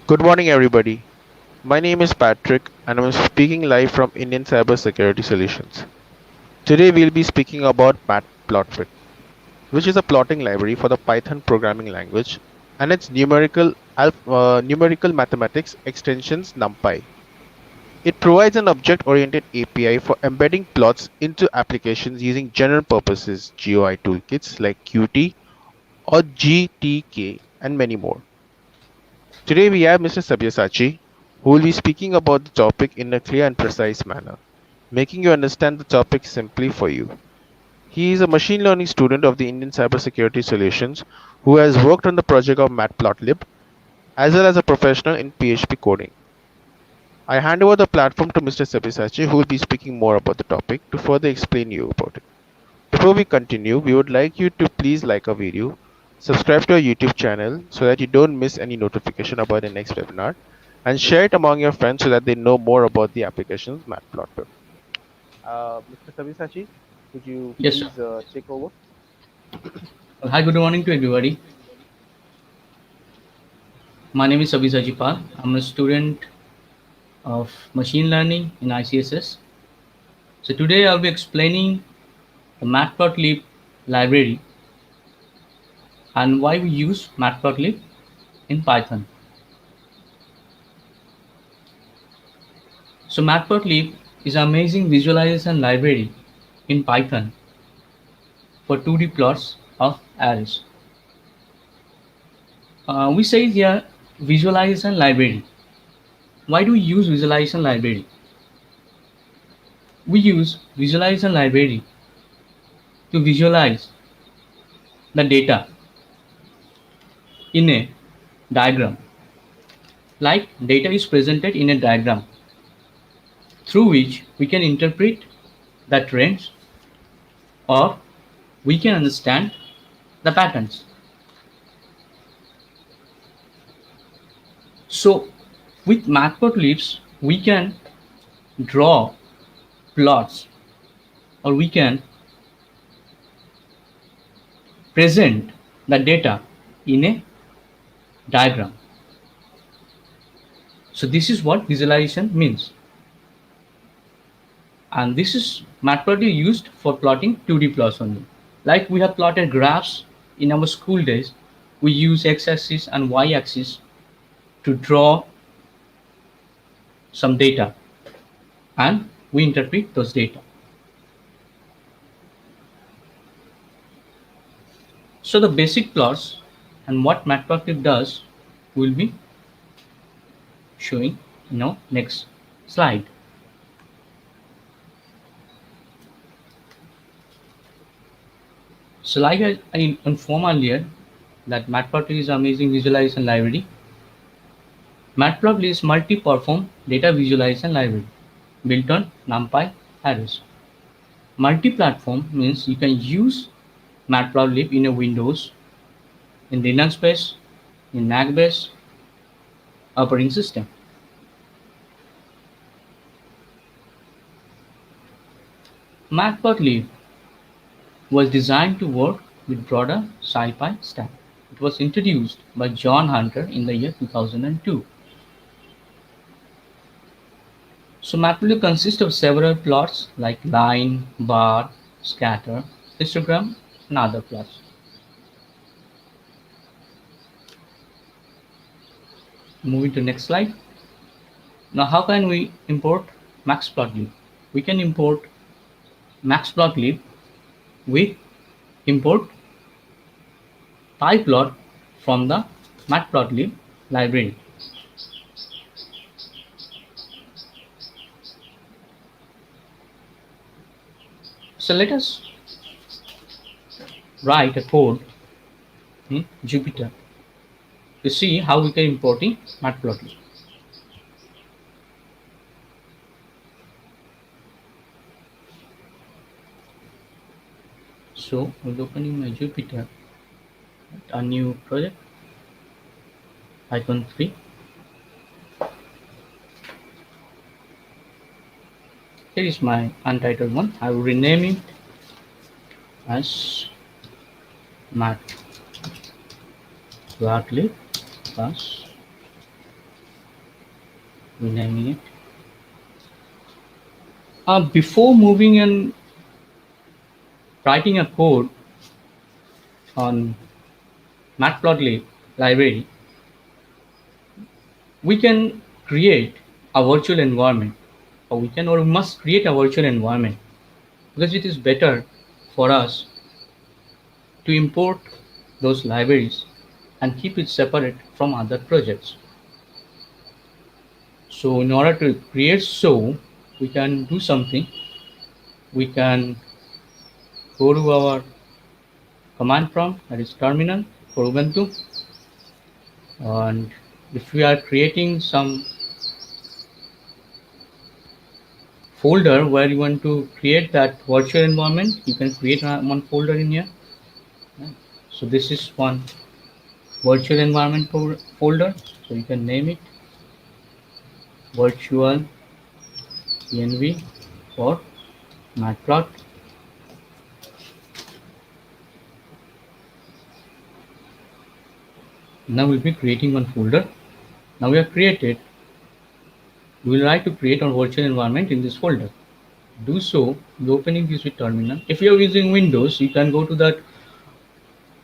Good morning, everybody. My name is Patrick, and I'm speaking live from Indian Cybersecurity Solutions. Today, we'll be speaking about Matplotlib, which is a plotting library for the Python programming language and its numerical mathematics extensions NumPy. It provides an object-oriented API for embedding plots into applications using general purposes GUI toolkits like Qt or GTK and many more. Today we have Mr. Sabyasachi, who will be speaking about the topic in a clear and precise manner, making you understand the topic simply for you. He is a machine learning student of the Indian Cybersecurity Solutions who has worked on the project of Matplotlib as well as a professional in PHP coding. I hand over the platform to Mr. Sabyasachi, who will be speaking more about the topic to further explain you about it. Before we continue, we would like you to please like our video, subscribe to our YouTube channel so that you don't miss any notification about the next webinar, and share it among your friends so that they know more about the applications Matplotlib. Mr. Sabisachi, could you Yes, sir. please take over? Well, hi, good morning to everybody. My name is Sabyasachi Pal. I'm a student of machine learning in ICSS. So today I'll be explaining the Matplotlib library and why we use Matplotlib in Python. So Matplotlib is an amazing visualization library in Python for 2D plots of arrays. We say here visualization library. Why do we use visualization library? We use visualization library to visualize the data in a diagram. Like data is presented in a diagram through which we can interpret the trends or we can understand the patterns. So with Matplotlibs we can draw plots or we can present the data in a diagram. So this is what visualization means. And this is Matplotlib used for plotting 2D plots only. Like we have plotted graphs in our school days, we use x-axis and y-axis to draw some data and we interpret those data. So the basic plots and what Matplotlib does will be showing in our next slide. So like I informed earlier that Matplotlib is an amazing visualization library. Matplotlib is multi-platform data visualization library built on NumPy arrays. Multi-platform means you can use Matplotlib in a Windows, in Linux based, in Mac based operating system. Matplotlib was designed to work with broader SciPy stack. It was introduced by John Hunter in the year 2002. So Matplotlib consists of several plots like line, bar, scatter, histogram, and other plots. Moving to next slide. Now how can we import Matplotlib? We can import Matplotlib with import pyplot from the Matplotlib library. So let us write a code in Jupyter to see how we can importing Matplotlib. So we'll open in my Jupyter a new project icon 3. Here is my untitled one. I will rename it as Matplotlib plus renaming it. Before moving and writing a code on Matplotlib library, we can create a virtual environment, or we must create a virtual environment, because it is better for us to import those libraries and keep it separate from other projects. So in order to create, so we can do something. We can go to our command prompt, that is terminal for Ubuntu, and if we are creating some folder where you want to create that virtual environment, you can create one folder in here. So this is one virtual environment folder, so you can name it virtual env for matplot. Now we'll be creating one folder. Now we have created, we will try to create our virtual environment in this folder. Do so by opening this with terminal. If you are using Windows, you can go to that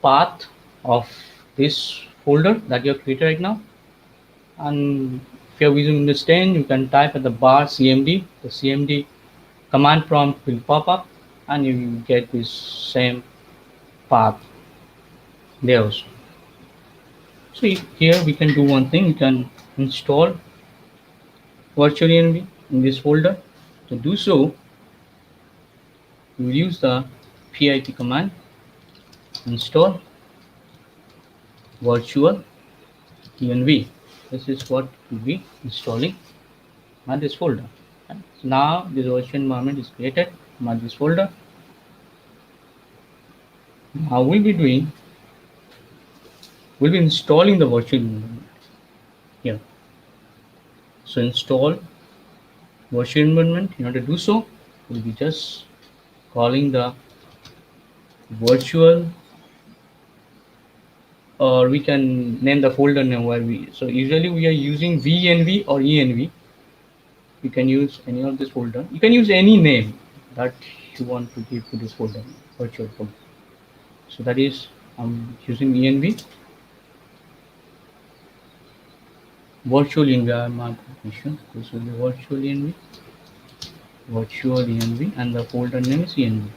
path of this folder that you have created right now, and if you are using Windows 10, you can type at the bar cmd. The cmd command prompt will pop up and you will get this same path there also. So here we can do one thing, we can install virtualenv in this folder. To do so, we will use the pip command, install virtual env. This is what we'll be installing on this folder. So now this virtual environment is created on this folder. Now we'll be installing the virtual environment here. So install virtual environment. In order to do so, we'll be just calling the virtual, or we can name the folder name where we, so usually we are using vnv or env. You can use any of this folder. You can use any name that you want to give to this folder, virtual folder. So that is, I'm using env, virtual env. This will be virtual env, and the folder name is env.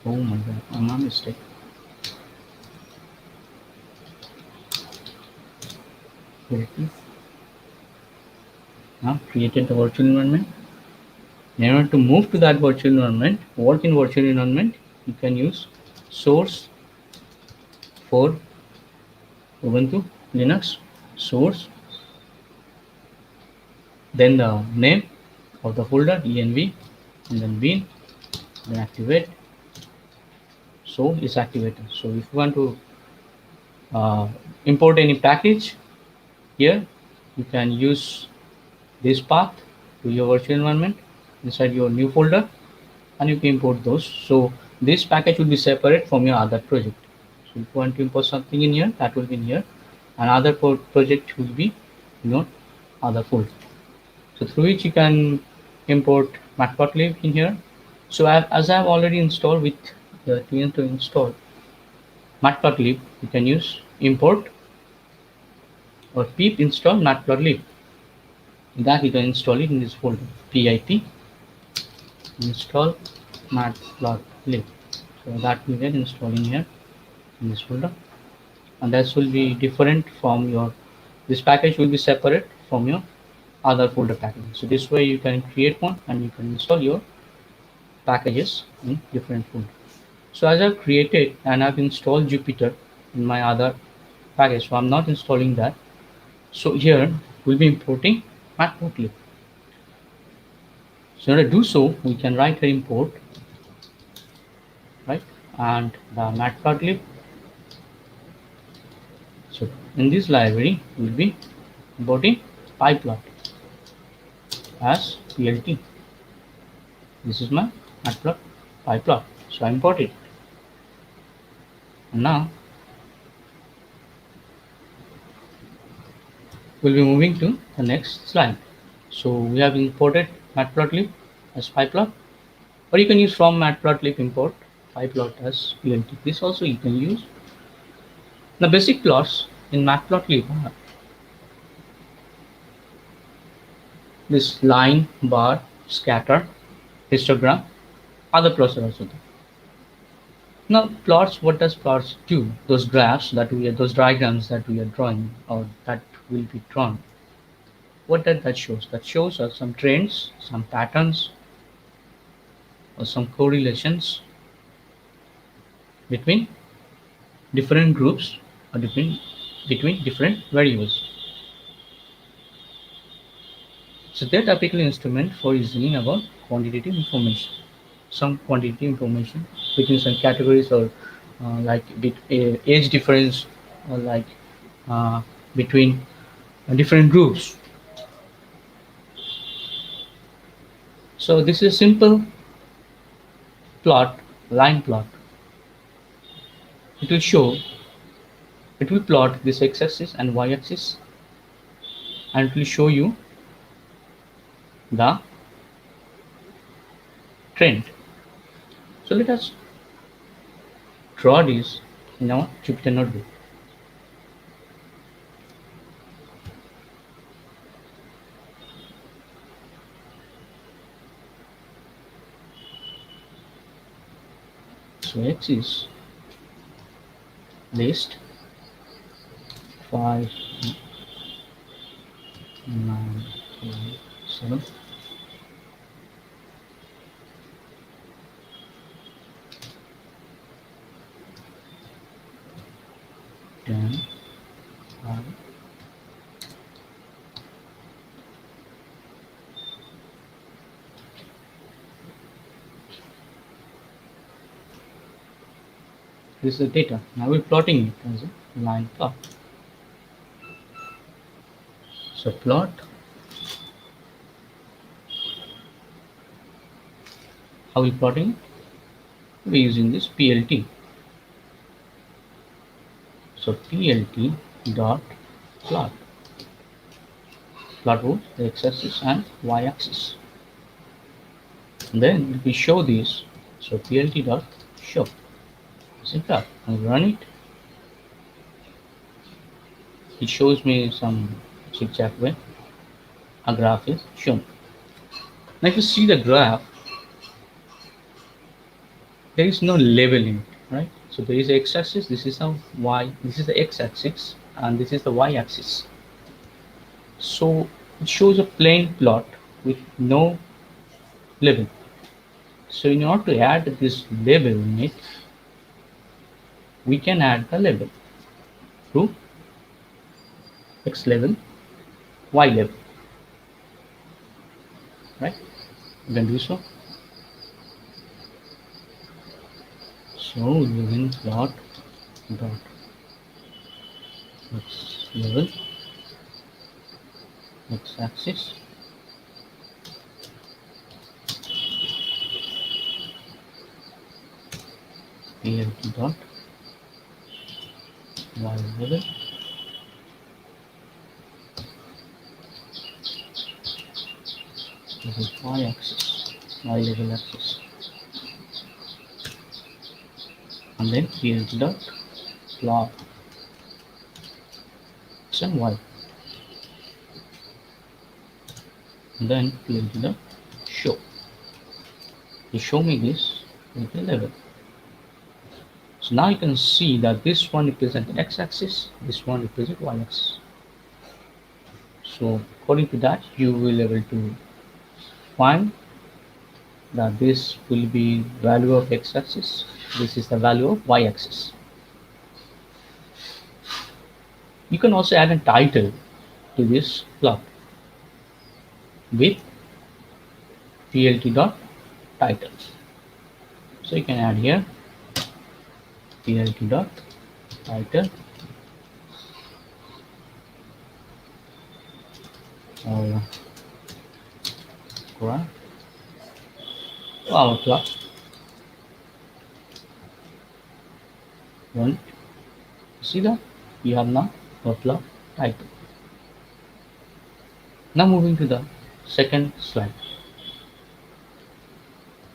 Oh my god, I'm a mistake. Now created the virtual environment. In order to move to that virtual environment, work in virtual environment, you can use source for Ubuntu Linux, source, then the name of the folder env, and then bin, then activate. So it's activated. So if you want to import any package here, you can use this path to your virtual environment inside your new folder, and you can import those. So this package will be separate from your other project. So if you want to import something in here, that will be in here, and other project will be in your other folder. So through which you can import Matplotlib in here. So as I have already installed with the Tkinter to install Matplotlib, you can use import or pip install Matplotlib. That you can install it in this folder, pip install Matplotlib. So that we get installing here in this folder, and this will be different from your, this package will be separate from your other folder packages. So this way you can create one and you can install your packages in different folders. So as I've created and I've installed Jupyter in my other package, so I'm not installing that. So here we'll be importing Matplotlib. So in order to do so, we can write here import, right, and the Matplotlib. So in this library, we'll be importing pyplot as plt. This is my Matplot pyplot. So I import it. And now We'll be moving to the next slide. So we have imported Matplotlib as pyplot, or you can use from Matplotlib import pyplot as plt. This also you can use. The basic plots in Matplotlib are this line, bar, scatter, histogram. Other plots are also there. Now plots, what does plots do? Those graphs that we are, those diagrams that we are drawing or that will be drawn. What that shows? That shows us some trends, some patterns, or some correlations between different groups or between different variables. So they're typically instrument for reasoning about quantitative information. Some quantitative information between some categories or age difference or uh, between different groups. So this is a simple plot, line plot. It will show, it will plot this x-axis and y-axis, and it will show you the trend. So let us draw this in our Jupyter notebook. So x is list 5, 9, 7. Then this is the data. Now we're plotting it as a line plot. So plot, how we plotting? We're using this PLT. So PLT dot plot. Plot both the x-axis and y-axis. Then we show this. So PLT dot show. Simple. And run it. It shows me some zigzag way. A graph is shown. Now if you see the graph, there is no label in it, right? So there is the x-axis, this is the y, this is the x-axis, and this is the y-axis. So it shows a plain plot with no label. So in order to add this label in it, we can add the label through x label, y label, right? You can do so. So using plot dot x level, x axis, plt dot y level, this is y axis, y level axis, and then plt dot plot x and y, and then plt dot show. You show me this with the level. So now you can see that this one represents x-axis, this one represents y-axis. So according to that, you will be able to find that this will be value of x-axis, this is the value of y-axis. You can also add a title to this plot with plt dot title. So you can add here plt dot title or graph our plot. Right? See that you have now a plot title. Now moving to the second slide.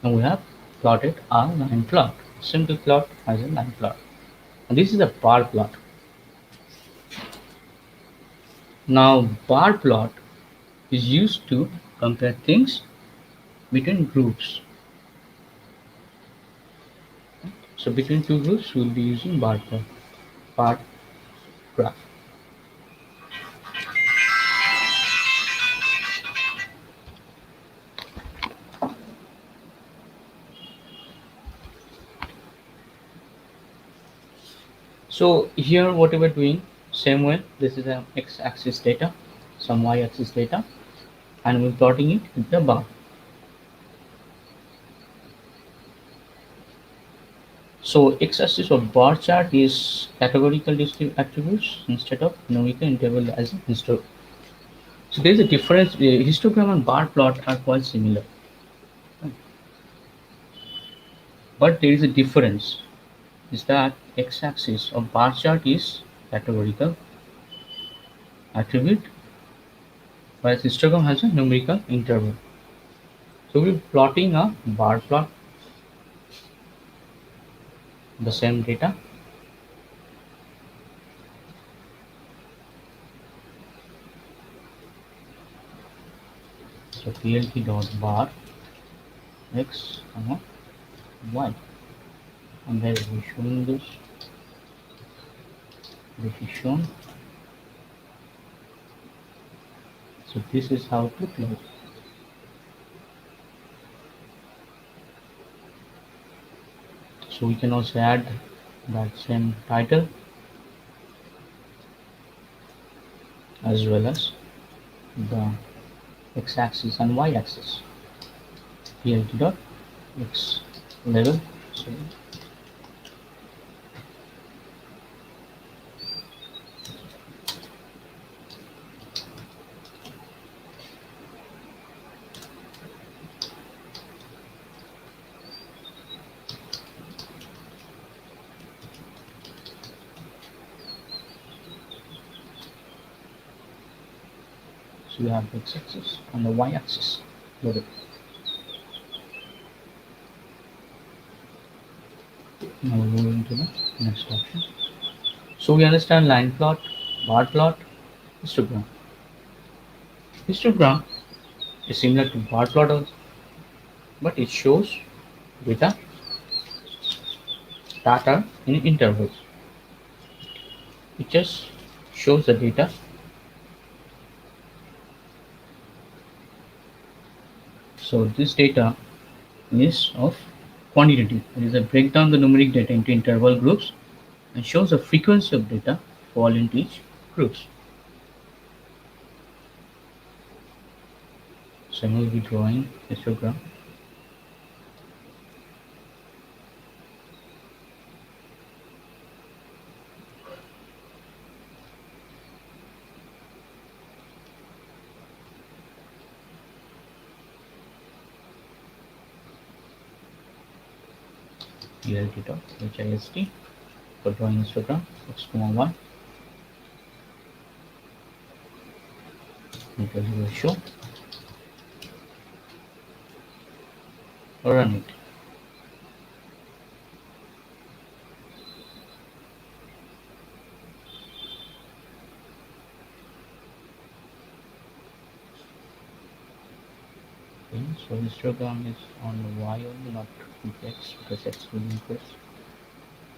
Now we have plotted our line plot. Simple plot as a line plot. And this is a bar plot. Now bar plot is used to compare things between groups. So between two groups we will be using bar plot, bar graph. So here what we are doing, same way, this is a x-axis data, some y-axis data, and we're plotting it with the bar. So x-axis of bar chart is categorical attributes instead of numerical interval as in histogram. So there is a difference. Histogram and bar plot are quite similar, but there is a difference. Is that x-axis of bar chart is categorical attribute, whereas histogram has a numerical interval. So we're plotting a bar plot, the same data. So plt dot bar x, y, and there we showing this. This is shown. So this is how to plot. So we can also add that same title as well as the x-axis and y-axis. plt dot x level. So we have the x-axis and the y-axis loaded. Now we're moving to the next option. So we understand line plot, bar plot, histogram. Histogram is similar to bar plot also, but it shows data that are in intervals. It just shows the data. So this data is of quantitative. It is a breakdown the numeric data into interval groups and shows the frequency of data fall into each groups. So I will be drawing histogram. plt dot hist for drawing histogram x, y equals ratio. Run it. Okay, so histogram is on y only, not with x, because x will increase.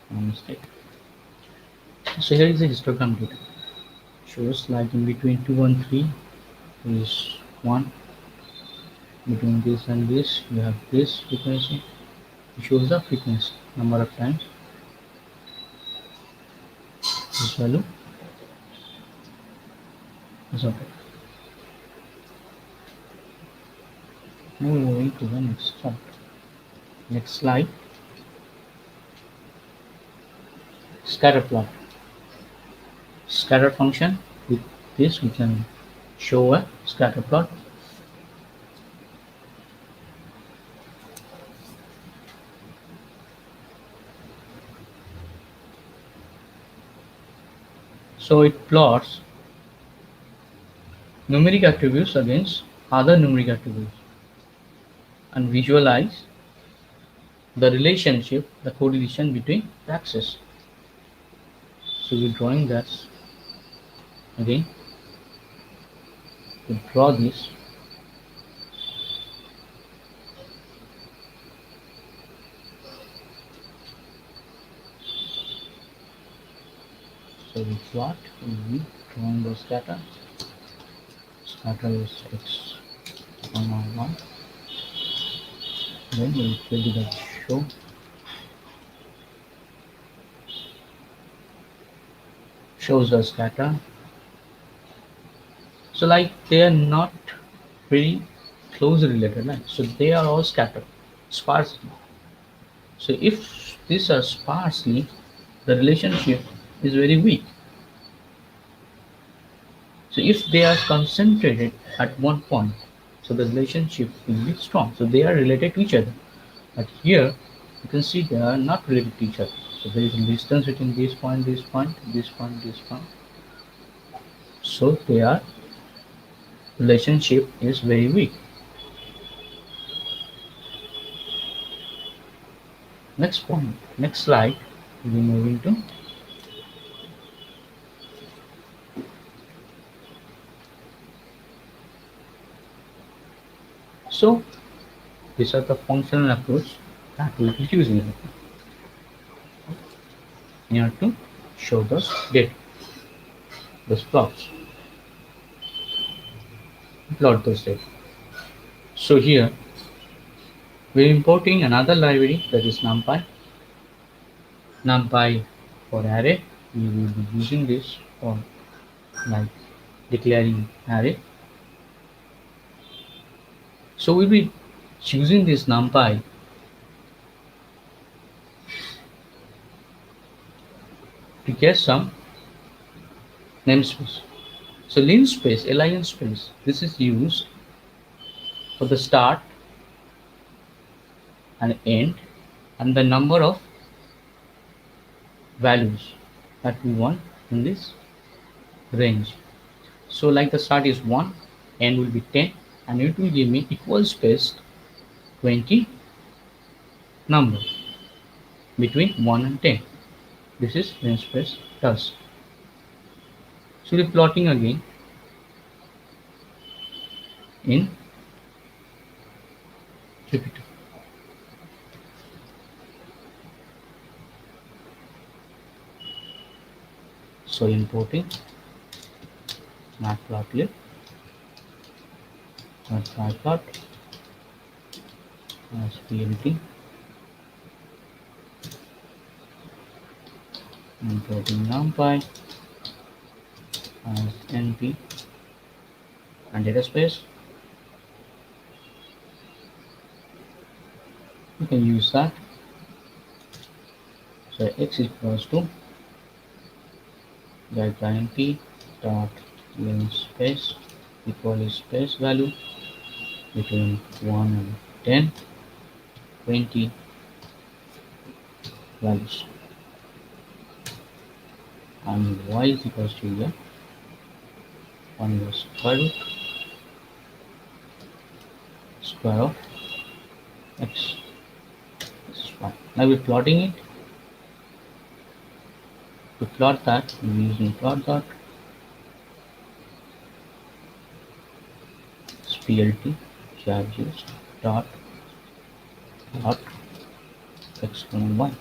No mistake. So here is the histogram data. Shows like in between 2 and 3 is 1. Between this and this you have this frequency. It shows the frequency, number of times this value is okay. Now we're moving to the next chart. Next slide. Scatter plot. Scatter function. With this we can show a scatter plot. So it plots numeric attributes against other numeric attributes and visualize the relationship, the correlation between the axes. So we're drawing that again. To draw this, so we plot, we drawing the scatter. Scatter is x1 on 1. Then we will do the shows the scatter. So like they are not very closely related, right? So they are all scattered sparsely. So if these are sparsely, the relationship is very weak. So if they are concentrated at one point, so the relationship will be strong. So they are related to each other. But here you can see they are not related to each other. So there is a distance between this point, this point, this point, this point. So their relationship is very weak. Next point, next slide, we will move into. So these are the functional approach that we will be using here to show the data, those plots, plot those data. So here we're importing another library that is NumPy. NumPy for array, we will be using this for like declaring array. So we'll be choosing this NumPy to get some namespace. So linspace, LIN space, this is used for the start and end and the number of values that we want in this range. So like the start is 1, end will be 10 and it will give me equal space 20 number between 1 and 10. This is namespace does. So we're plotting again in Jupyter. So importing Matplotlib, Barplot as PLT, importing NumPy as NP and data space. You can use that. So x equals to delta np dot linspace equal space value between 1 and 10, 20 values, and y is equals to here 1 over square of x. This is fine. Now we're plotting it. To plot that, we're using plot dot plt charges dot plot x and y,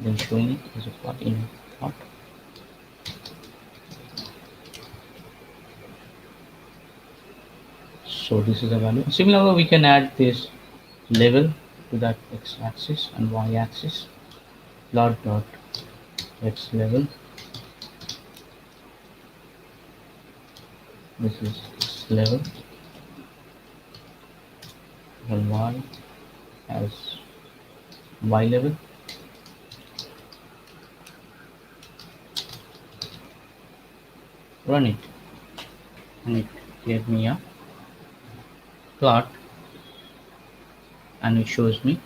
then showing it as a plot in plot. So this is a value. Similarly, we can add this level to that x-axis and y-axis. Plot dot x level. This is x level. And y as y level. Run it, and it gave me a plot, and it shows me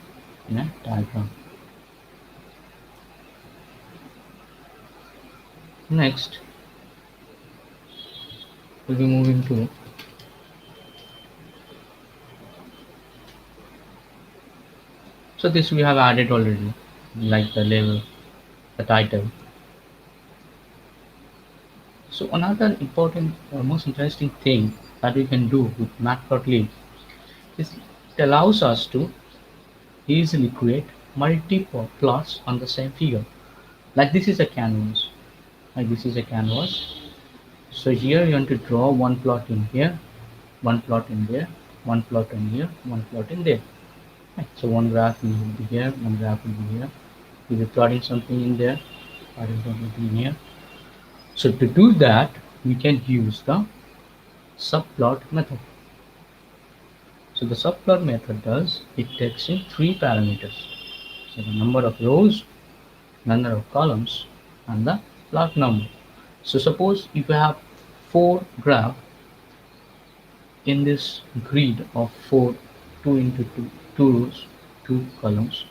in a diagram. Next, we'll be moving to, so this we have added already, like the label, the title. So another important, most interesting thing that we can do with Matplotlib is it allows us to easily create multiple plots on the same figure. Like this is a canvas. Like this is a canvas. So here you want to draw one plot in here, one plot in there, one plot in here, one plot in there. Right. So one graph will be here, one graph will be here. You'll be plotting something in there, plotting something in here. So to do that, we can use the subplot method. So the subplot method does, it takes in three parameters. So the number of rows, number of columns, and the plot number. So suppose if you have four graph in this grid of four, 2 into 2, 2 rows, 2 columns.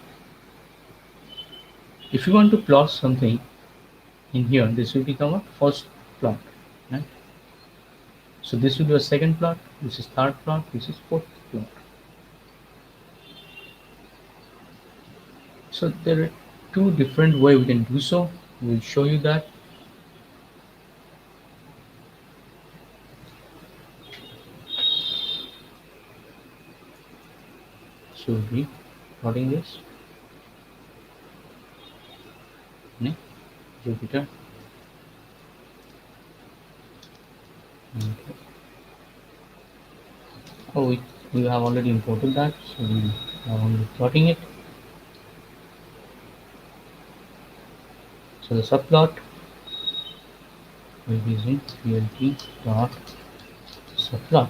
If you want to plot something in here, this will become a first plot, right? So this will be a second plot, this is third plot, this is fourth plot. So there are two different way we can do so. We'll show you that. So we'll be plotting this. Ne? Jupiter. Okay. Oh, we have already imported that, so we are only plotting it. So the subplot will be using plt dot subplot.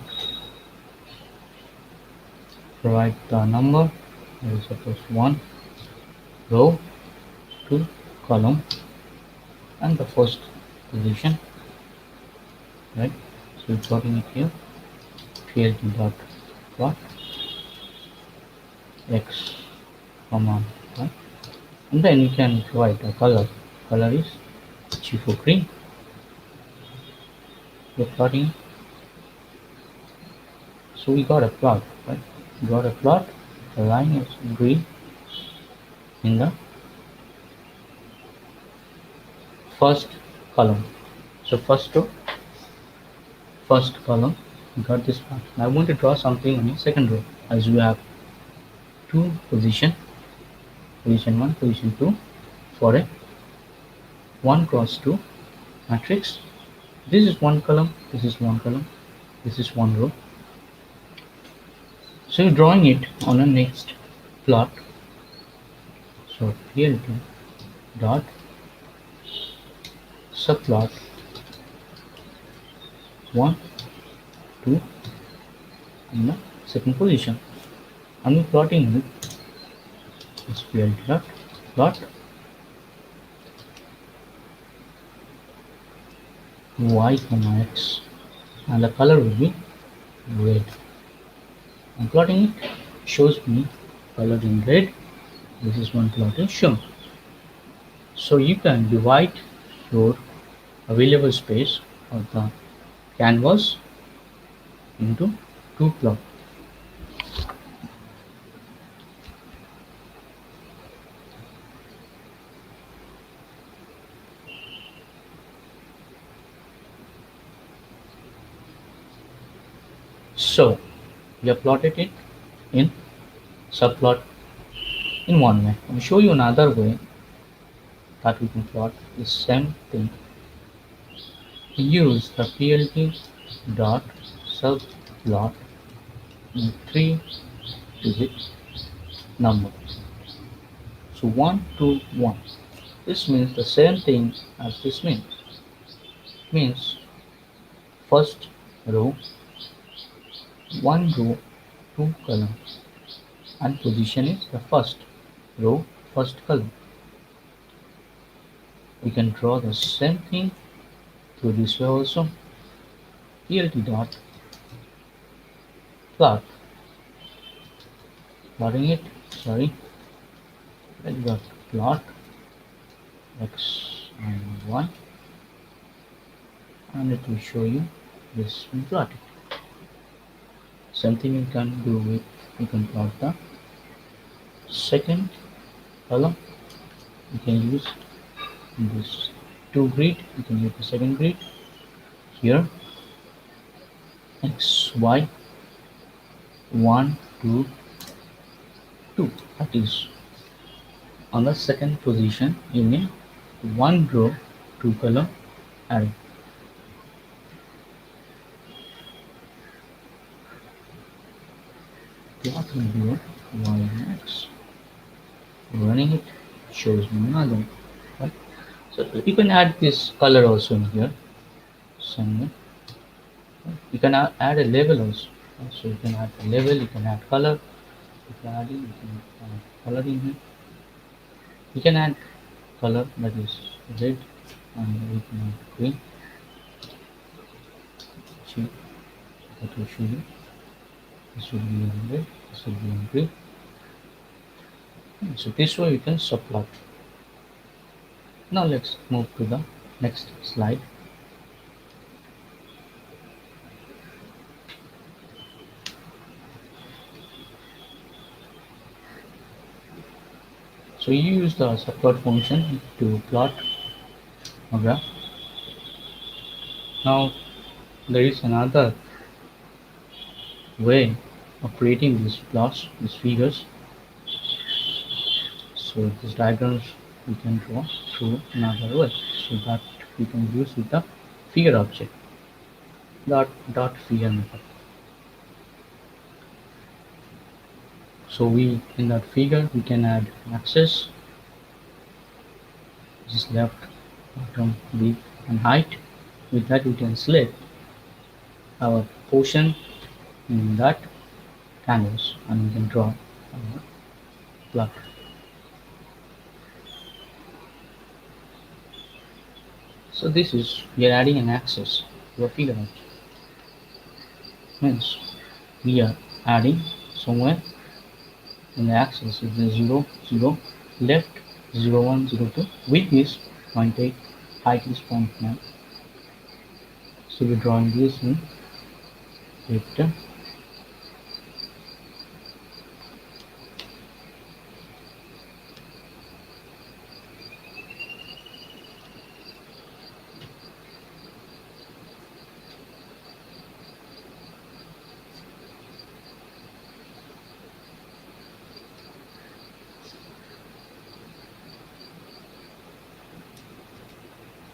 Provide the number, I will suppose 1 row, 2 column, and the first position, right? So we're plotting it here, plt dot plot x comma y, and then you can provide a color. Color is G for green. We're plotting, so we got a plot, right? We got a plot. The line is green in the first column. So first row, first column, we got this plot. Now I'm going to draw something on the second row, as we have two position, position 1, position 2, for a 1 cross 2 matrix. This is one column, this is one column, this is one row. So you're drawing it on a next plot. So plt dot subplot 1, 2 in the second position. I'm plotting it. It's plt dot plot y comma x, and the color will be red. I'm plotting it, shows me color in red. This is one plot is shown. So you can divide your available space of the canvas into two plots. So we have plotted it in subplot in one way. I'll show you another way that we can plot the same thing. We use the plt dot subplot in 3-digit number. So 1, 2, 1. This means the same thing as this means. Means first row, one row, two columns, and position is the first row, first column. We can draw the same thing through this way also. plt dot plot, plotting it, sorry, let's go plot x and y, and it will show you this and plot it. Something you can do with, you can plot the second column. You can use this two grid. You can use the second grid here. X Y 1 2 2. That is on the second position in a one row two column array. Plot video y and x. Running it shows me nothing. Right? So you can add this color also in here. Somewhere. You can add a label also. So you can add a label, you can add color, you can add color in here. You can add color that is red and we can add green. See, that will show you. This will be in red, this will be in green. So this way you can subplot. Now let's move to the next slide. So you use the subplot function to plot a graph. Now there is another way of creating these plots, these figures. So these diagrams we can draw through another way. So that we can use with the figure object. Dot figure method. So we in that figure we can add axis, which is left, bottom, width and height. With that we can select our portion in that canvas and we can draw our plot. So this is we are adding an axis to a figure object. Means we are adding somewhere in the axis is the 0 0, left 0 1 0 2, width is 0.8, height is 0.9. So we're drawing this in vector.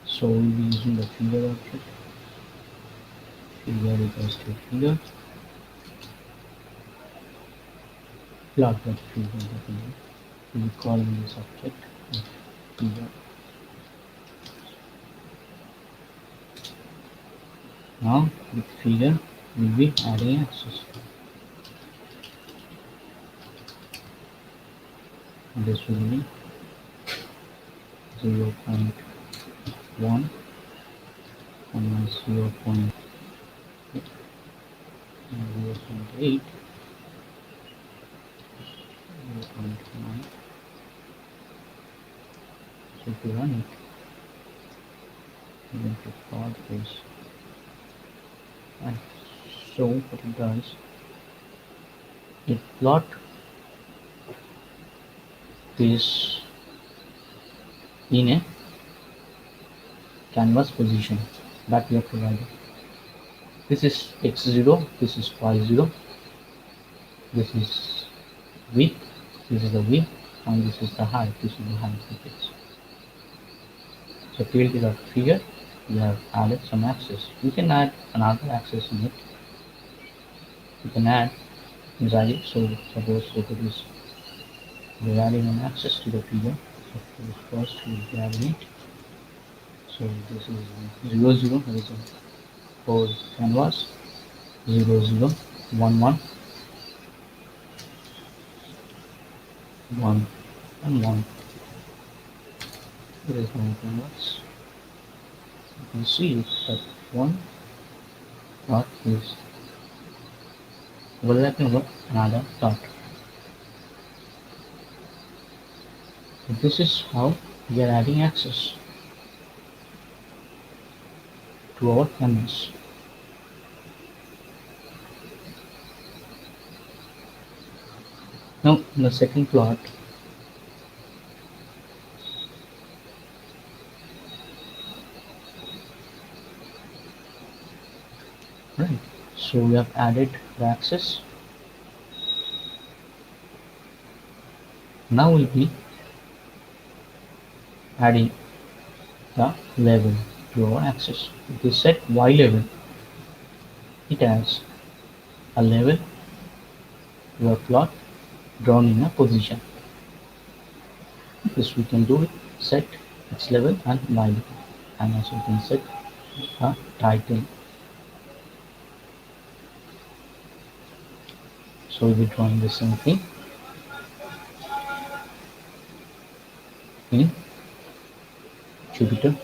So we'll be using the figure object. Figure equals to figure. Plot that figure. We'll be calling this object figure. Now with figure we'll be adding axis. This will be 0.1 and 0.8 0.9. So if you run it, you're going to plot this. And so what it does, it plot this in a canvas position that we have provided. This is x0, this is y0, this is width, this is the width, and this is the height, this is the height of it. So field is our figure, we have added some axis. You can add another axis in it. You can add inside it. So suppose if it is we're adding an axis to the figure. So first we'll be adding it. So this is 0 0, that is a whole canvas. 0 0 1 1 1 and 1. There is no canvas. You can see that one dot is overlapping with another dot. So this is how we are adding axis to our canvas. Now the second plot, right? So we have added the axis. Now we'll be adding the level to our axis. If we set y level, it has a level to a plot drawn in a position. This we can do it, set x level and y level, and also we can set a title. So we'll be drawing the same thing in Jupyter.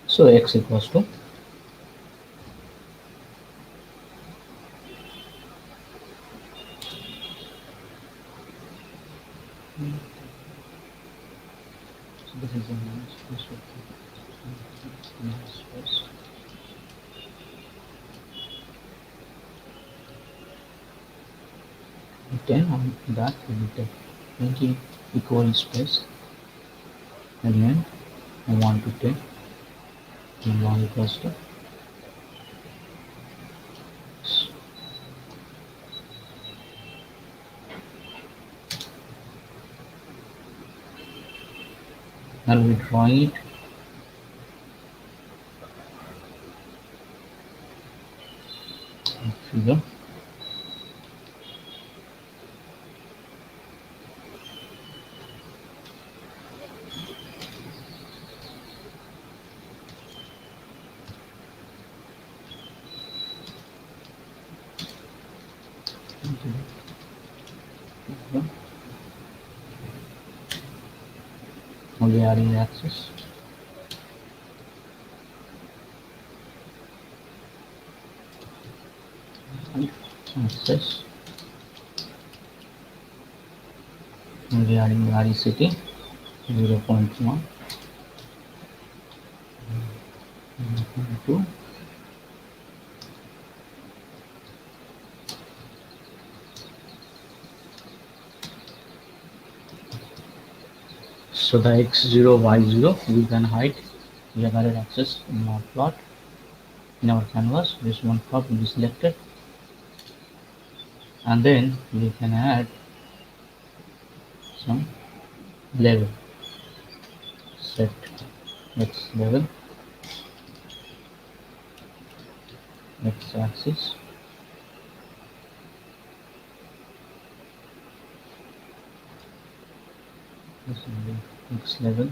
So x equals to this is a minus plus minus plus. Then on that we will take 20 equal space, and then I want to take y equals to x. And we draw it in figure. Only adding the axis. And axis. Only adding the RECT 0.1, 0.2. So the x0, y0 we can hide. We have added access in our plot. In our canvas, this one plot will be selected, and then we can add some level. Set x level, x axis, this will be x level,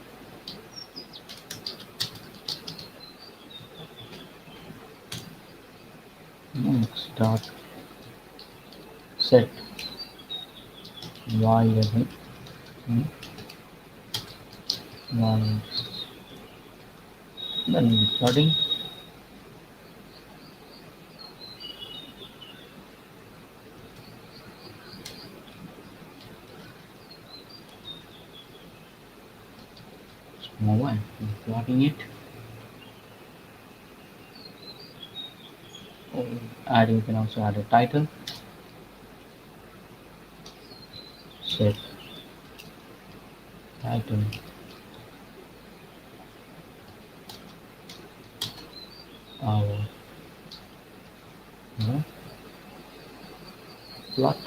x dot set y level, and y axis. Then we'll be plotting. Small y, plotting it. You can also add a title. Set title our plot.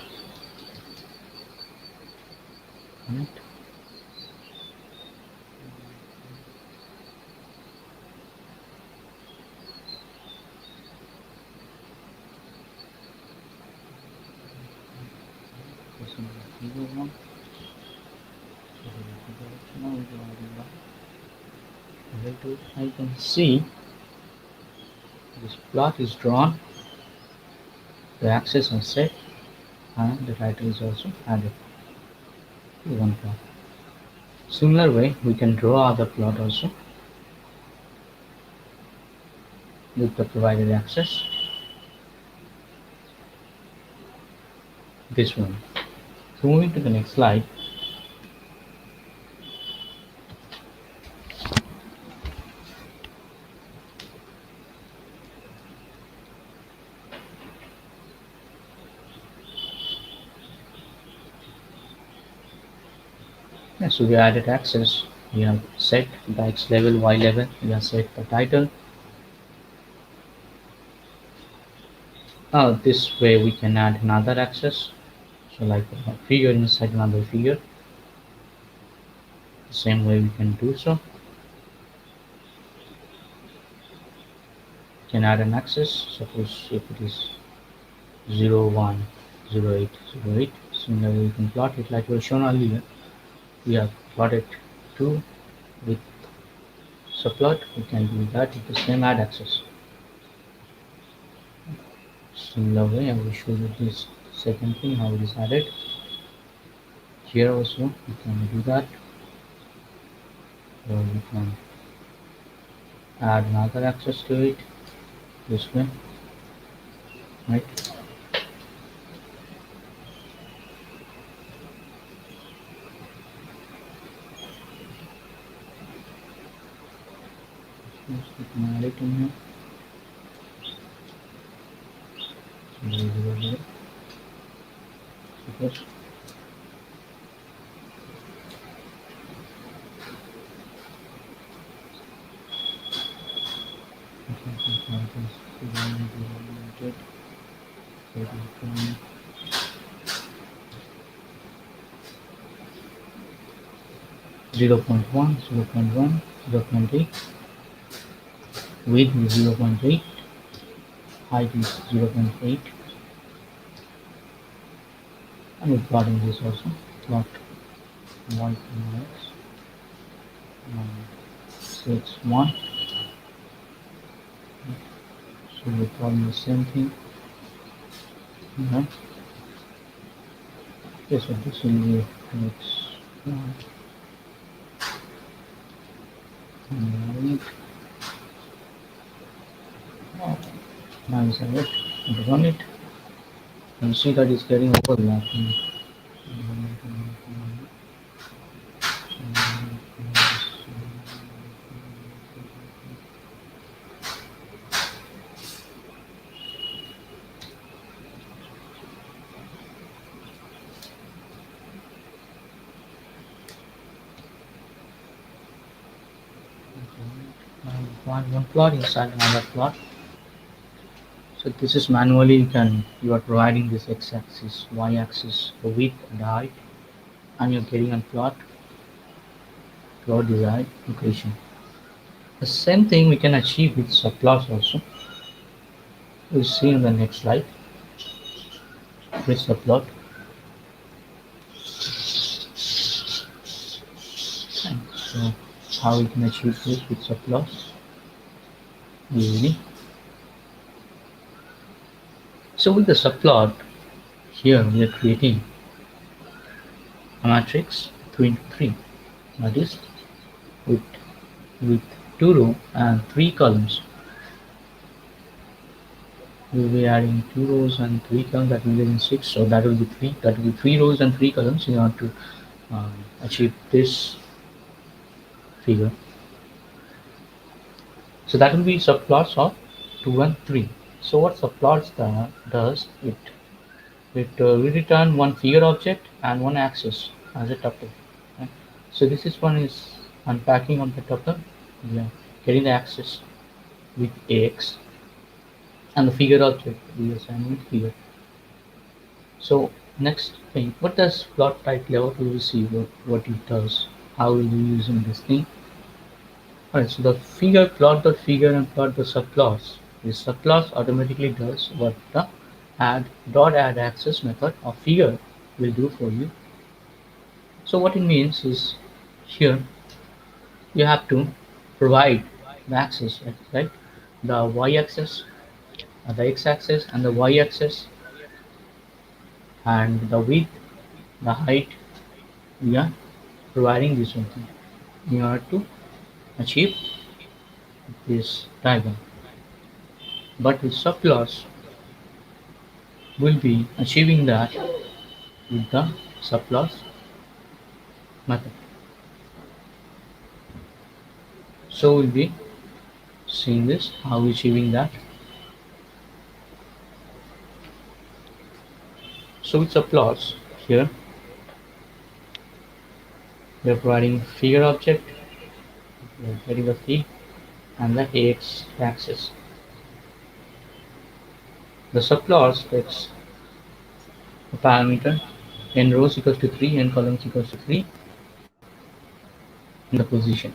Right. I can see this plot is drawn, the axes are set, and the title is also added to one plot. Similar way, we can draw other plot also with the provided axis. this one. So moving to the next slide. Yeah, so we added access. We have set the X level, Y level. We have set the title. This way we can add another access. So like a figure inside another figure. The same way we can do so. We can add an access. Suppose if it is 0, 1, 0, 8, 0, 8. Similarly, we can plot it like we shown earlier. We have plotted 2 with subplot. We can do that with the same add access. Similar way, I will show you this second thing how it is added. Here also we can do that, or we can add another access to it this way, right? Yes, we can add it in here. 0, 0, 0. Suppose okay, 0.1, 0.1, 0.8, width is 0.8, height is 0.8, and we're plotting this also. Plot y x 6, 1. So we're plotting the same thing. Okay. Okay, so this will be x1 and oh, nice of it. And run it. And see that it's getting overlapping. 1 plot inside another plot. So this is manually you are providing this x-axis, y-axis, the width and the height, and you're getting a plot to our desired location. The same thing we can achieve with subplots also. We'll see in the next slide with subplot. And so how we can achieve this with subplots easily. So with the subplot, here we are creating a matrix 3 into 3. That is with 2 rows and 3 columns. We will be adding 2 rows and 3 columns, that will be in 6. So that will be 3. That will be 3 rows and 3 columns in order to achieve this figure. So that will be subplots of 2 and 3. So what subplots does, it will return one figure object and one axis as a tuple. Right? So this is one is unpacking of the tuple. We are getting the axis with ax and the figure object we assign with figure. So next thing, what does plot type layout? We will see what it does. How will be using this thing. Alright, so the figure plot the figure and plot the subplots. The subplots automatically does what the add access method of figure will do for you. So what it means is here you have to provide the axis, right? The y-axis, the x-axis, and the y-axis, and the width, the height. We are providing this one thing in order to achieve this diagram. But with subplots, we'll be achieving that with the subplot method. So we'll be seeing this, how we achieving that. So with subplots here, we are providing figure object, we are getting the feed and the AX axis. The subplots takes a parameter n rows equals to 3, n columns equals to 3 in the position,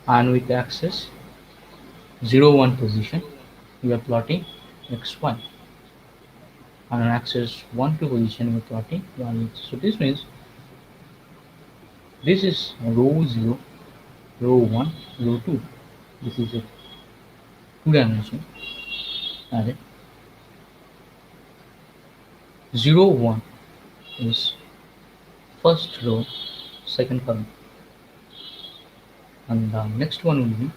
and with the axis 0 1 position we are plotting x1, and on axis 1 2 position we are plotting y. So this means this is row 0, row 1, row 2. This is a two dimension array. 0 1 is first row, second column, and the next one will be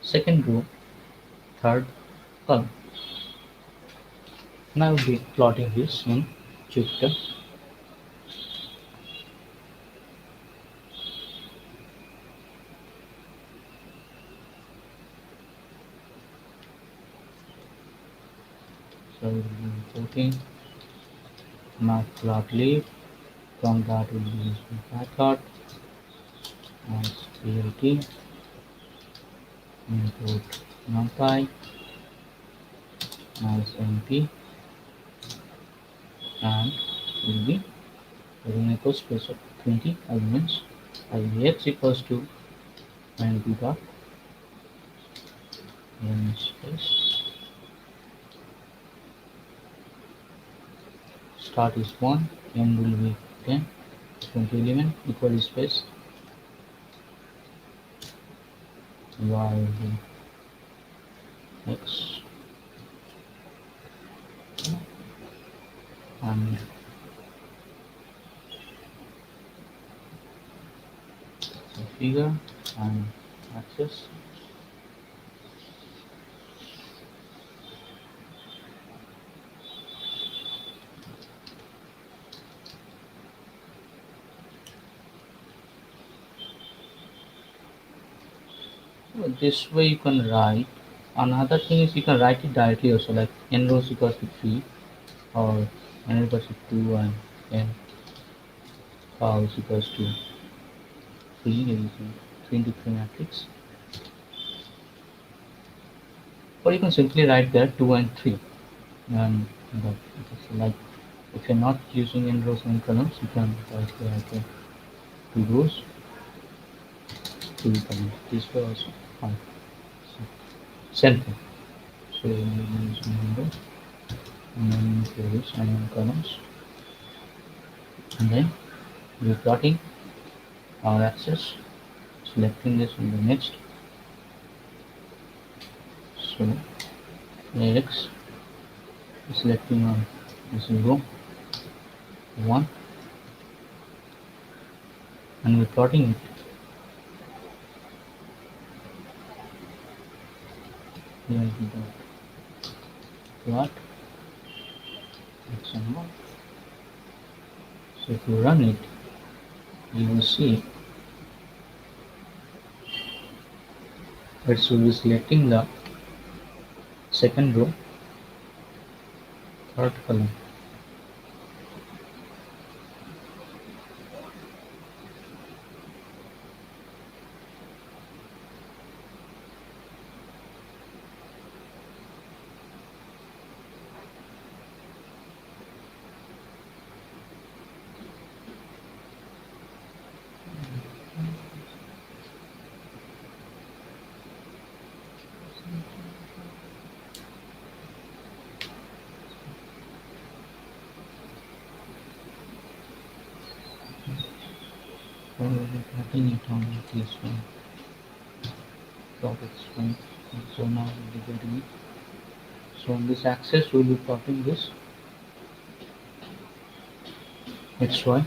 second row, third column. Now I will be plotting this in Jupyter. So we will be importing Matplotlib. From that we will be using Barplot as PLT, import NumPy as MP, and we will be having a space of 20 elements. X equals to NP dot element space. Start is 1, end will be 10, 20 element equal space, y will be x, and the figure and axis. So this way you can write. Another thing is you can write it directly also, like n rows equals to 3, or n equals to 2, and n cows equals to 3 using 3 into 3 matrix. Or you can simply write there 2 and 3. And like if you're not using n rows and columns, you can write there 2 rows, 2 columns. This way also fine. So, same thing. So we use number and then rows and then columns, and then we're plotting our axis, selecting this in the next. So X selecting on this row 1, and we're plotting it. Here we go. Plot X and Y. So if you run it, you will see it will be selecting the second row, third column. So we'll be plotting it on this one. Plot X1. So now we'll be getting it. So on this axis we'll be plotting this XY,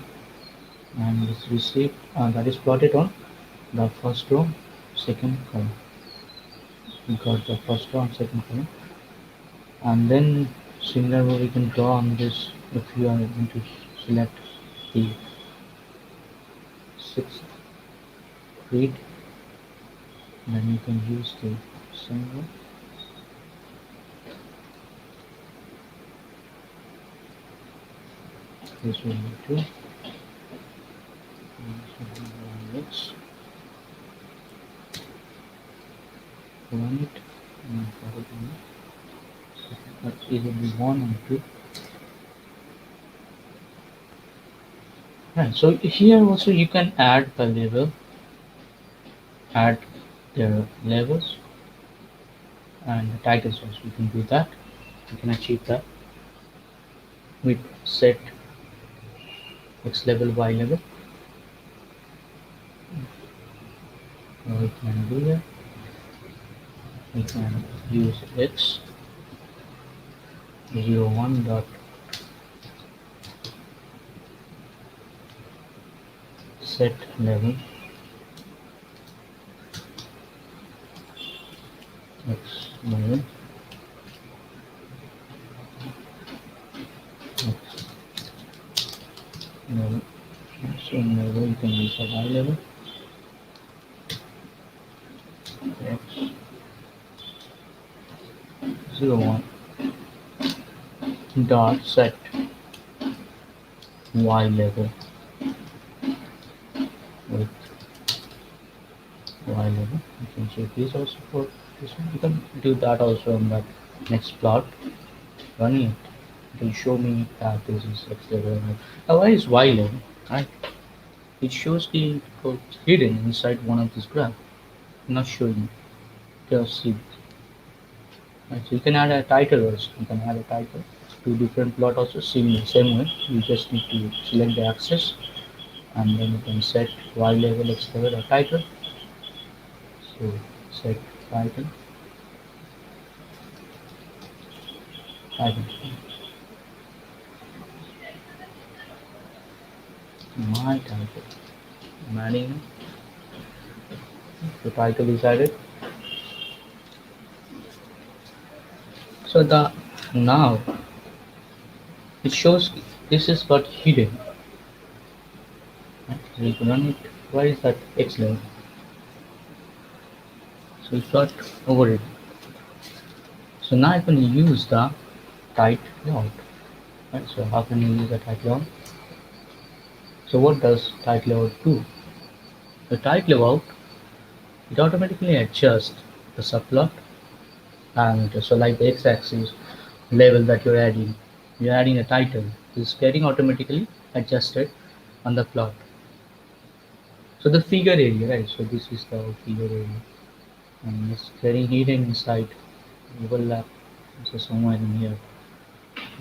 and this received that is plotted on the first row, second column. We got the first row and second column, And then similar way we can draw on this if you are going to select the sixth grid, then you can use the same way. This will be 2, this will be x, run it, and for it on that is will be 1 and 2. Right, so here also you can add the level, add their levels and the titles also. You can do that. You can achieve that with set x level, y level. We can do that. We can use x 01 dot set level x level x level. So in level you can use a y level x 01 dot set y level with y level. You can check this also for this one. You can do that also on that next plot. Running it, it will show me that this is x level. Now why is y level? Right? It shows the code hidden inside one of this graph. Not showing. Just see. Right, so you can add a title also. You can add a title to different plot also. Same way. You just need to select the axis and then you can set y level, x level or title. So set title, title, my title. I'm adding the title is added. So the now it shows this is got hidden. Right? So you can run it. Why is that x level? So it's got overridden. So now I can use the type layout. Right? So how can you use the type layout? So what does type layout do? The type layout, it automatically adjusts the subplot, and so like the x-axis level that you're adding a title is getting automatically adjusted on the plot. So the figure area, right? So this is the figure area, and it's getting hidden inside overlap. So somewhere in here,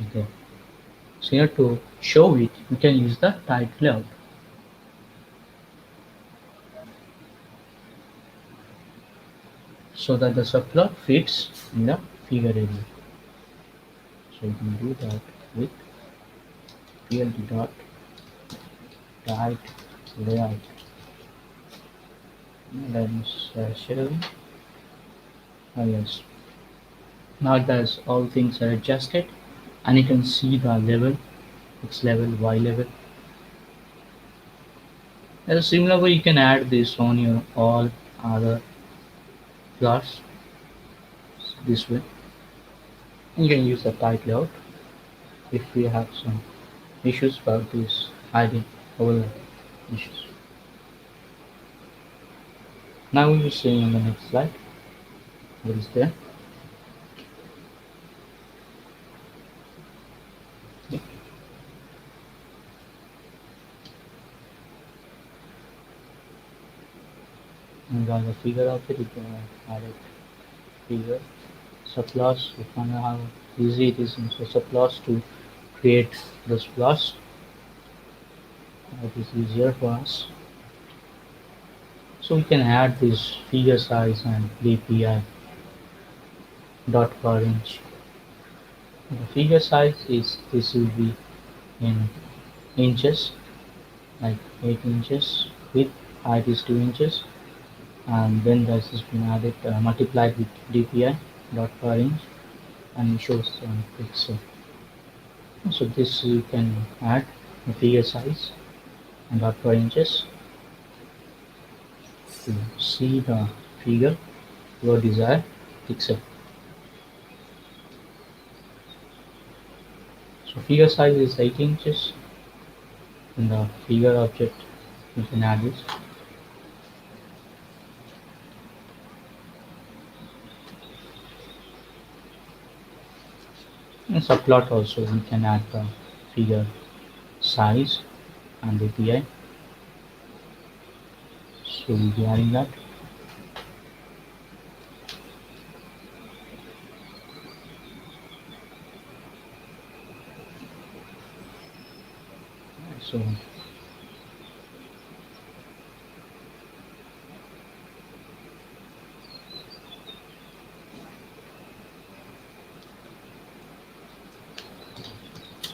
okay. So here to show it, you can use the type layout. So that the subplot fits in the figure area. So you can do that with plt dot type layout. Then shell. Oh yes. Now that all things are adjusted, and you can see the level, x level, y level. In a similar way, you can add this on your all other plots this way. You can use the type layout if we have some issues about this hiding overlap issues. Now we will see on the next slide what is there. Yeah. And got the figure of it, you can add it figure. Subplots, we find out how easy it is in subplots to create those plots. It is easier for us. So we can add this figure size and dpi dot per inch. The figure size is this will be in inches, like 8 inches. Width height is 2 inches, and then this has been added multiplied with dpi dot per inch. and it shows pixel. So this you can add the figure size and dot inches to see the figure your desired pixel. So figure size is 8 inches. In the figure object you can add this. In subplot also we can add the figure size and API. So we'll be adding that. So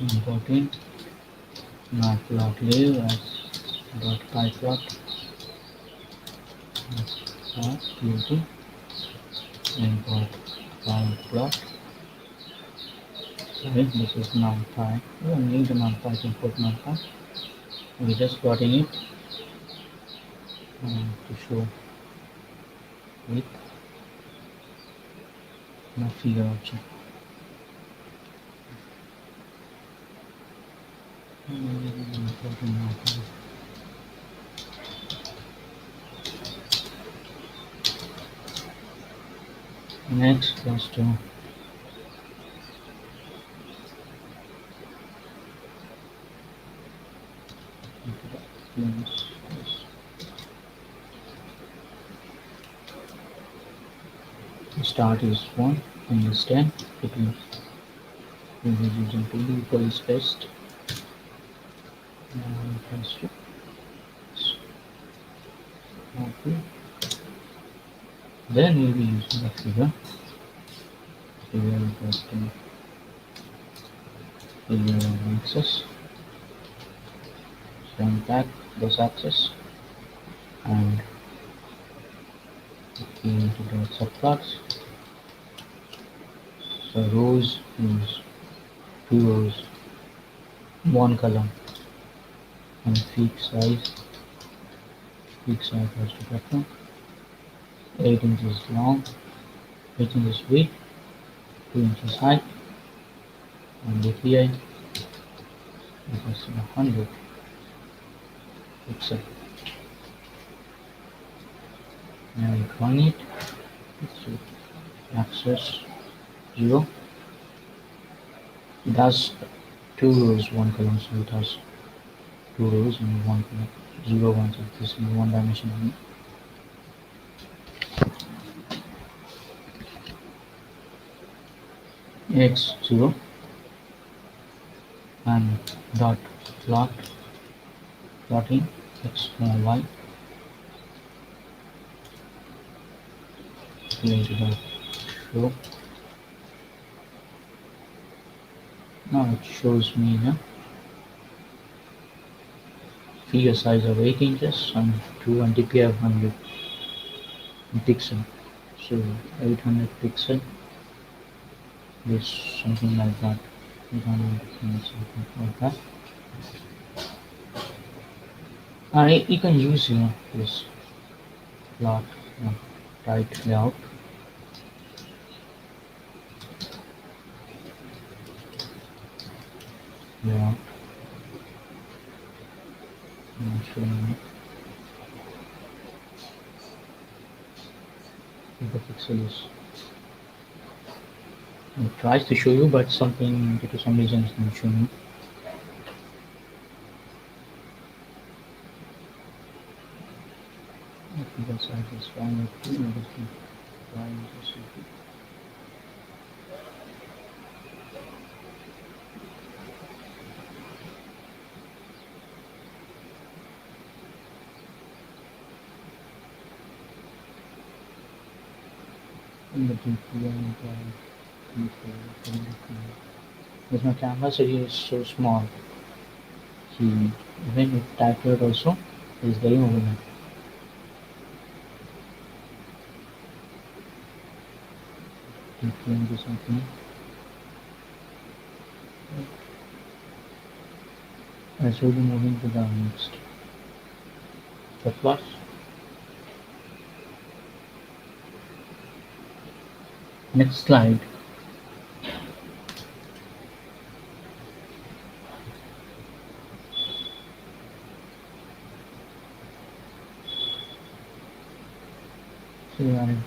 importing Matplotlib as .pyplot as using import Barplot. Sorry, this is NumPy. We don't need the NumPy to import NumPy. We just plotting it to show with the figure object. Next, just to start is 1 and is 10. It means we will be using 2 equal space and plus 2. Okay. Then we'll be using the figure. Figure equals to figure axis. So unpack this axis and into the subplots. So rows is 2 rows, 1 column, and fixed size has to button, 8 inches long, 8 inches width, 2 inches height, and API equals to 100 pixel. Now we run it. So access 0. It has 2 rows, 1 column, so it has 2 rows and 1 column. 0, 1, so this is 1 dimension only. X0 and dot plotting x y into the show. Now it shows me the figure size of 8 inches and 2 and DPI of 100 pixel. So 800 pixel is something like that. 800 something like that. You can use this plot right layout. Layout. I'm showing you the pixel is. It tries to show you, but something due to some reason it's not showing you. Figure size is fine with 2 and try just in the DPI because my camera series is so small. Even with typewriter also is very overlap. Something So we'll be moving to the next subplot. Next slide. So you are in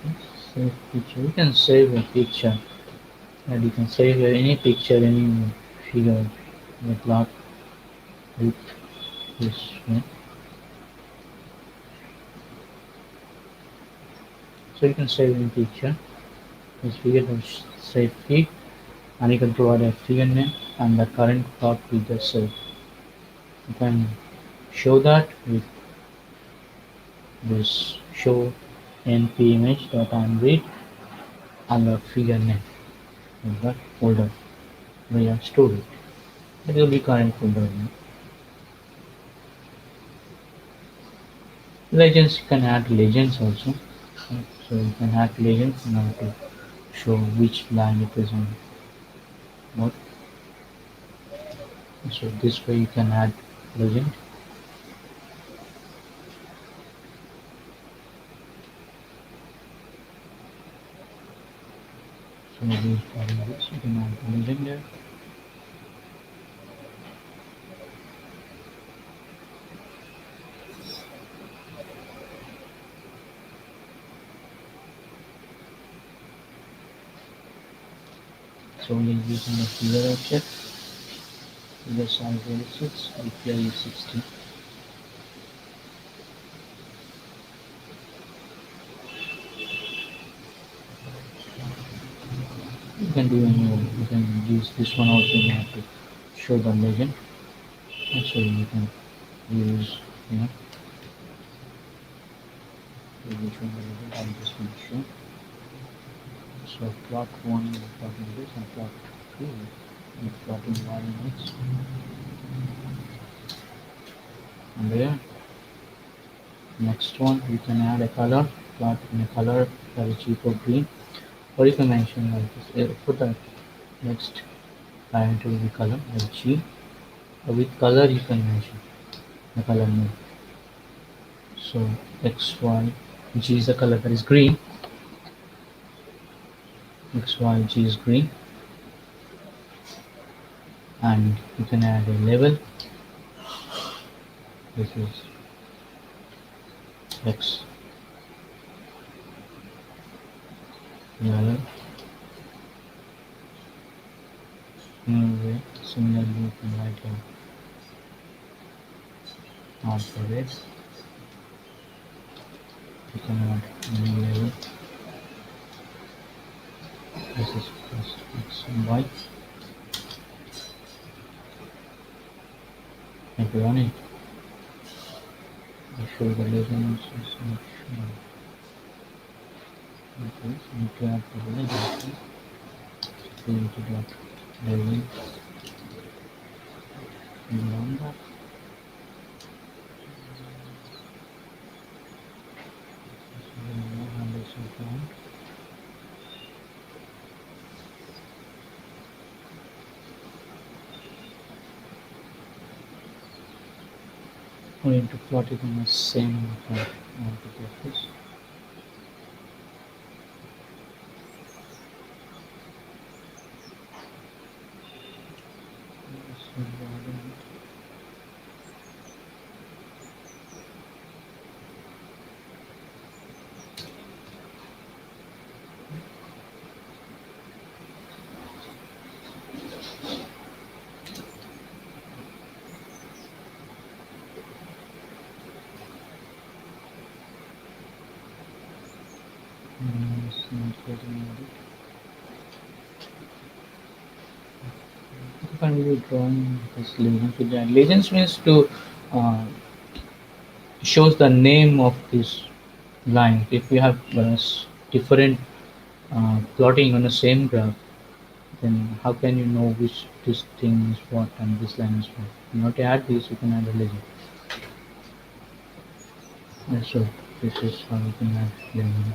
save picture. You can save a picture, and you can save any picture, any figure, the plot with this one. So you can save any picture. This figure will save fig, and you can provide a figure name, and the current plot will just save. You can show that with this show np image dot read and the figure name of the folder where you have stored it. It will be current folder. Legends, you can add legends also. So you can add legends in order to show which line it is on what. So this way you can add legend. So maybe adding this, you can add legend there. So we're using a figure object. Figure size 86, DPI is 60. You can do any one. You can use this one also. You have to show the legend. And so you can use, you know, which one the legend. I'm just going to show. So plot 1 is plotting this and plot 2 is plotting y and x. And there, next one you can add a color, plot in a color that is equal green, or you can mention like this. For the next parameter will be color like G. With color you can mention the color name. So X Y G is the color that is green. X Y G is green, and you can add a label. This is X yellow. Similarly, you can write a R for red. You can add any label. This is first X and Y. If you run it, I show the legend. Okay, so you can add the legend. Create dot legend. And run that. We're going to plot it in the same this. Finally, drawing this legend to that. Legends means to uh, shows the name of this line. If we have different plotting on the same graph, then how can you know which this thing is what and this line is what? In order to add this, you can add a legend. And so this is how you can add legend.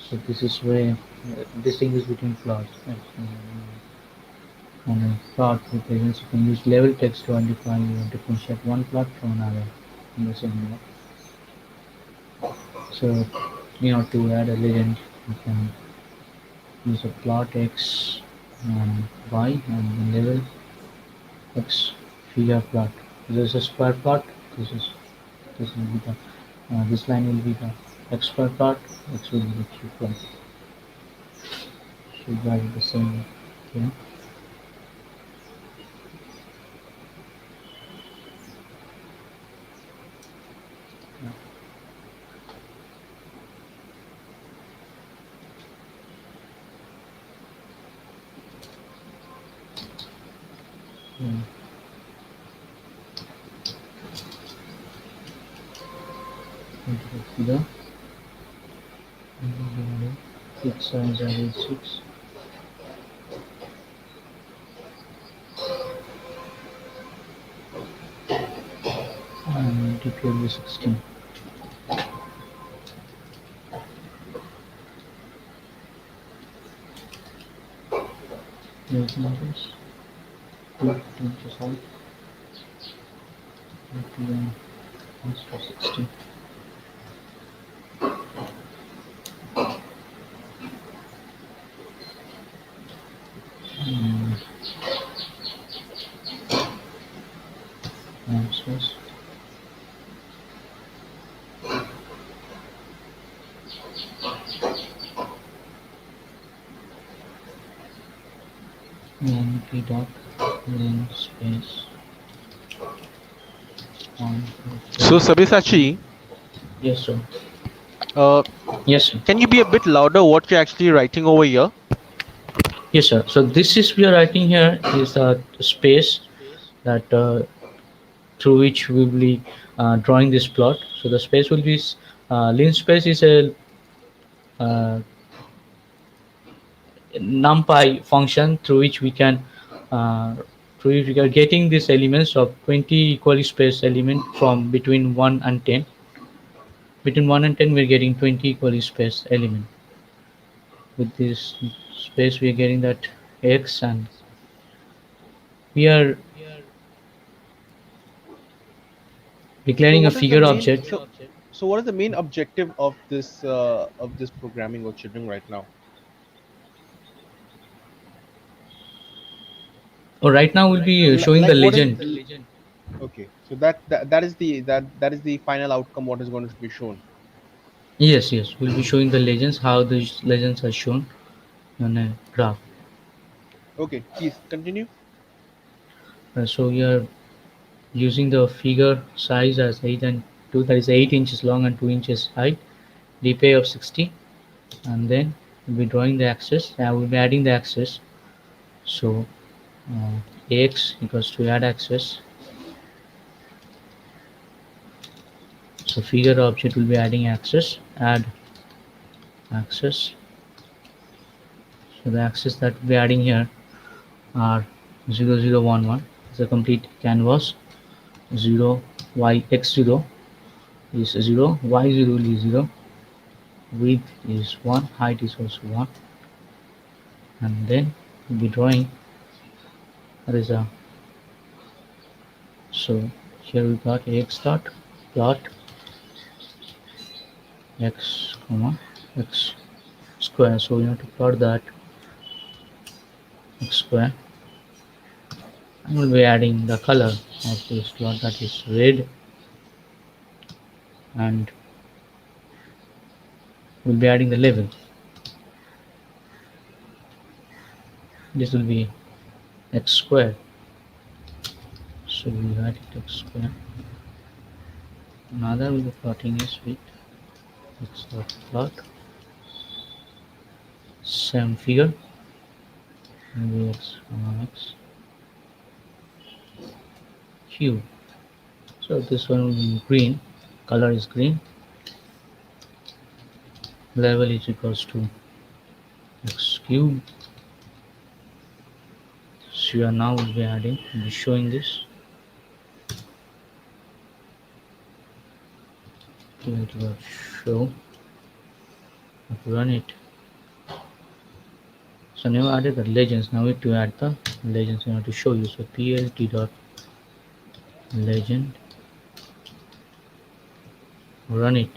So this is where distinguish between plots. On a plot represents you can use level text to identify or differentiate one plot from another in the same block. So in order to add a legend, you can use a plot x and y and level x figure plot. This is a square plot. This is this will be the this line will be the x square plot. X will be the q plot. Should write the same here. Yeah. Figure 6 and it will be 16. There's numbers 2 inches height and 16. Mm, answers. P dot then space 1 So, Sabyasachi, yes sir. uh, Yes sir. can you be a bit louder what you're actually writing over here? Yes sir. So this is we are writing here is the space that through which we will be drawing this plot. So the space will be lin space is a uh, NumPy function through which we can uh, through which we are getting these elements of 20 equally spaced element from between 1 and 10. Between 1 and 10 we are getting 20 equally spaced element. With this space we are getting that x, and we are So, declaring a what is the figure main object. so what is the main objective of this programming what you're doing right now? Oh, right now we'll be showing the Like what is legend. okay? So that is the final outcome. What is going to be shown? Yes, yes, we'll be showing the legends, how these legends are shown on a graph. Okay, please continue. So we are using the figure size as 8 and 2, that is 8 inches long and 2 inches height, dpi of 60, and then we'll be drawing the axis. We'll be adding the axis. So uh, ax equals to add axis. So figure object will be adding axis, add axis. So the axis that we'll be adding here are 0011 is a complete canvas. 0 y x0 is 0, y0 is 0, width is 1, height is also 1, and then we'll be drawing there is a so here we got x dot plot x comma x square. So we have to plot that x square, and we'll be adding the color of this plot, that is red, and we'll be adding the level. This will be x square, so we write it x square. Another will be plotting is with x dot plot same figure, maybe x comma x cube. So this one will be green, color is green, level is equals to x cube. So you are now will be adding, will be showing this to show Run it. So now added the legends. Now we need to add the legends. We have to show you. So plt dot legend. Run it.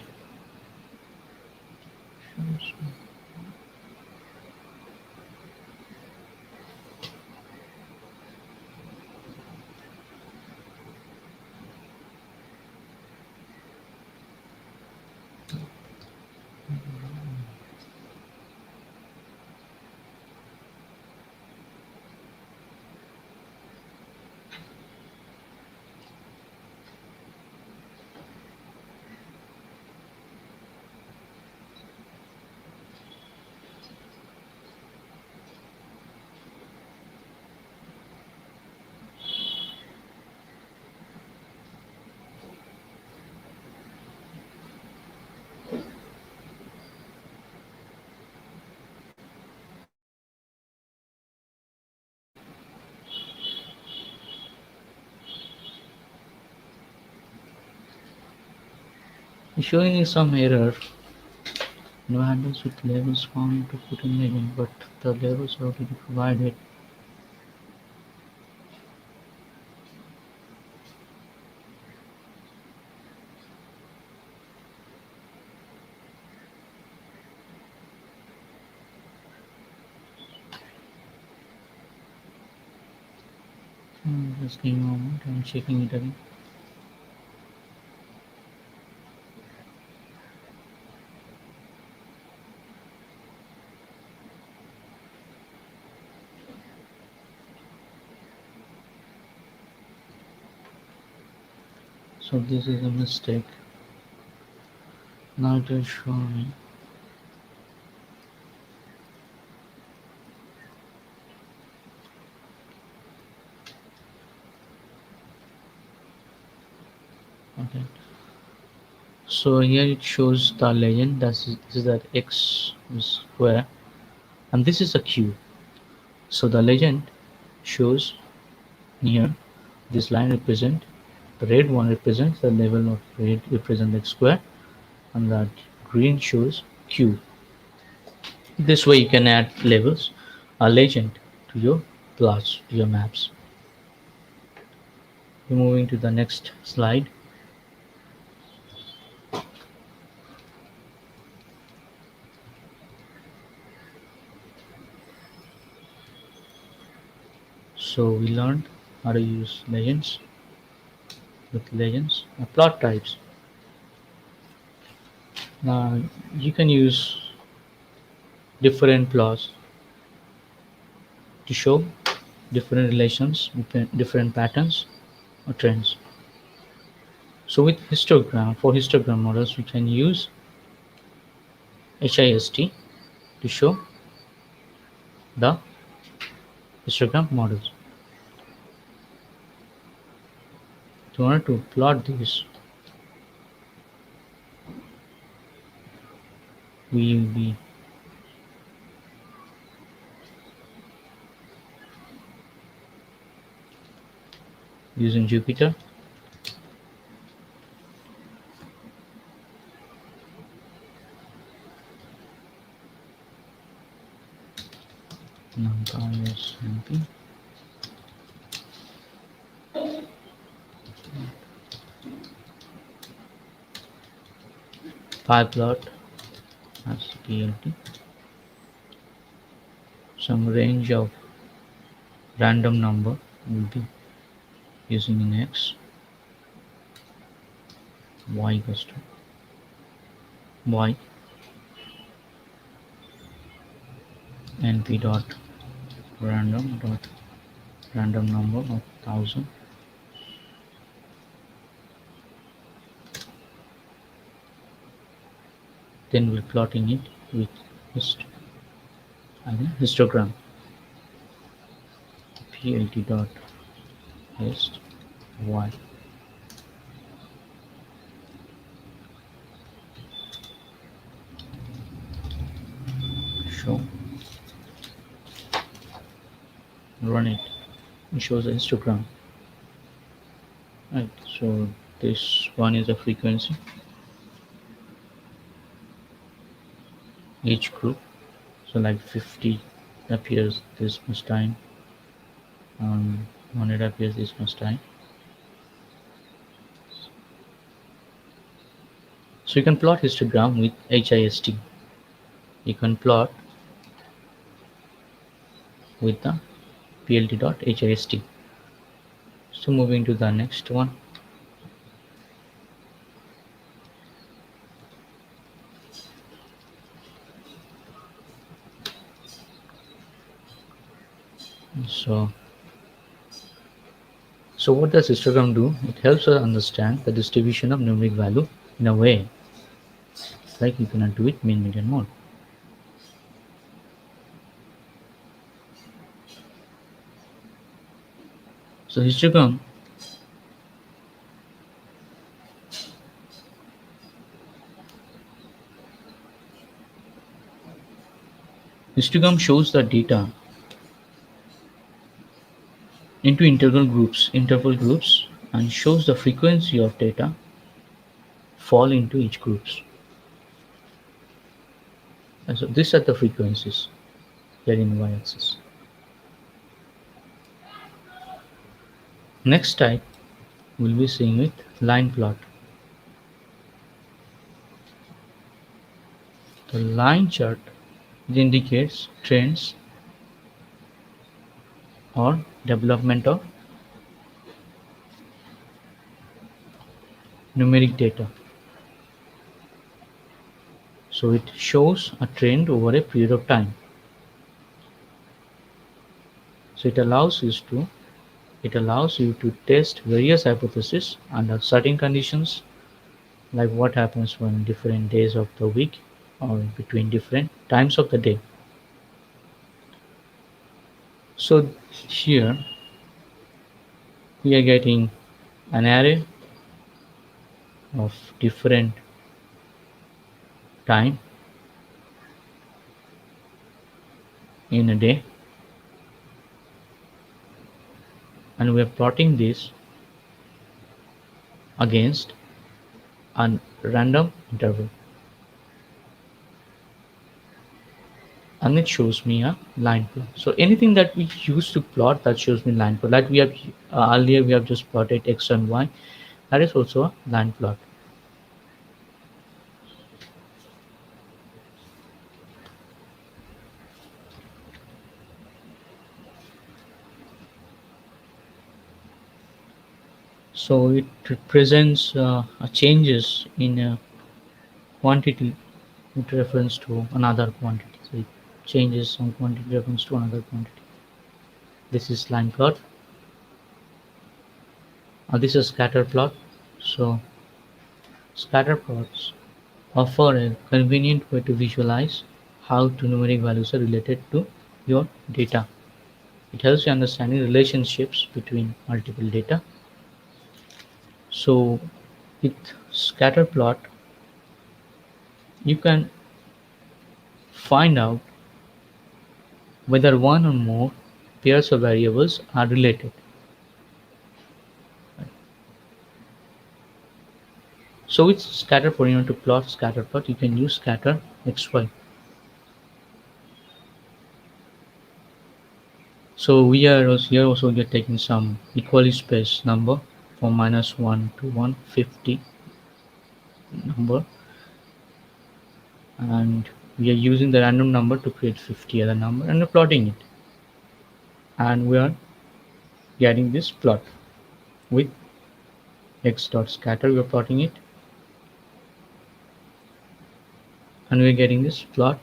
It's showing some error. No handles with labels found to put in legend, but the labels are already provided. Just give me a moment. I'm checking it again. So this is a mistake. Now it is showing. Okay. So here it shows the legend. This is that x square, and this is a cube. So the legend shows here. This line represent the red one represents the level of red represent x square, and that green shows cube. This way you can add labels, a legend to your plots, to your maps. We're moving to the next slide. So we learned how to use legends with legends, plot types. Now you can use different plots to show different relations, different patterns or trends. So with histogram, for histogram models, we can use HIST to show the histogram models. In order to plot these, we will be using Jupyter. NumPy. Barplot as PLT. Some range of random number will be using in X, Y equals to Y, np dot random number of 1000. Then we're plotting it with histogram. plt dot hist y. Show. Run it. It shows a histogram. Right. So this one is a frequency. each group. So like 50 appears this much time, 100 appears this much time. So you can plot histogram with HIST. You can plot with the plt.hist. So moving to the next one. So so what does histogram do? It helps us understand the distribution of numeric value in a way like you cannot do it mean median mode. So histogram shows the data into interval groups, and shows the frequency of data fall into each groups. And so these are the frequencies here in y-axis. Next type we'll be seeing with line plot. The line chart indicates trends or development of numeric data. So it shows a trend over a period of time. So it allows you to test various hypotheses under certain conditions, like what happens when different days of the week or between different times of the day. So here we are getting an array of different time in a day, and we are plotting this against a random interval, and it shows me a line plot. So anything that we use to plot, that shows me line plot. Like we have earlier we have just plotted x and y, that is also a line plot. So it represents changes in a quantity with reference to another quantity. So it changes some quantity reference to another quantity. This is line plot. This is scatter plot. So scatter plots offer a convenient way to visualize how two numeric values are related to your data. It helps you understanding relationships between multiple data. So with scatter plot, you can find out whether one or more pairs of variables are related. So with scatter plot, to plot scatter plot, you can use scatter xy. So we are also we are taking some equally spaced number from -1 to 150 number, and we are using the random number to create 50 other number, and we're plotting it, and we are getting this plot with x dot scatter. We are plotting it, and we're getting this plot.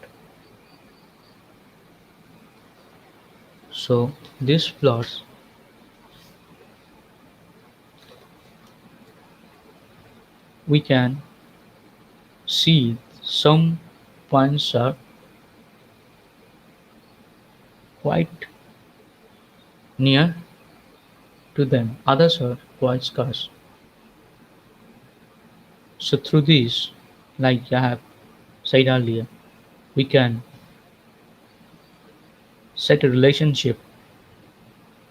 So these plots we can see some points are quite near to them, others are quite scarce. So through these, like I have said earlier, we can set a relationship,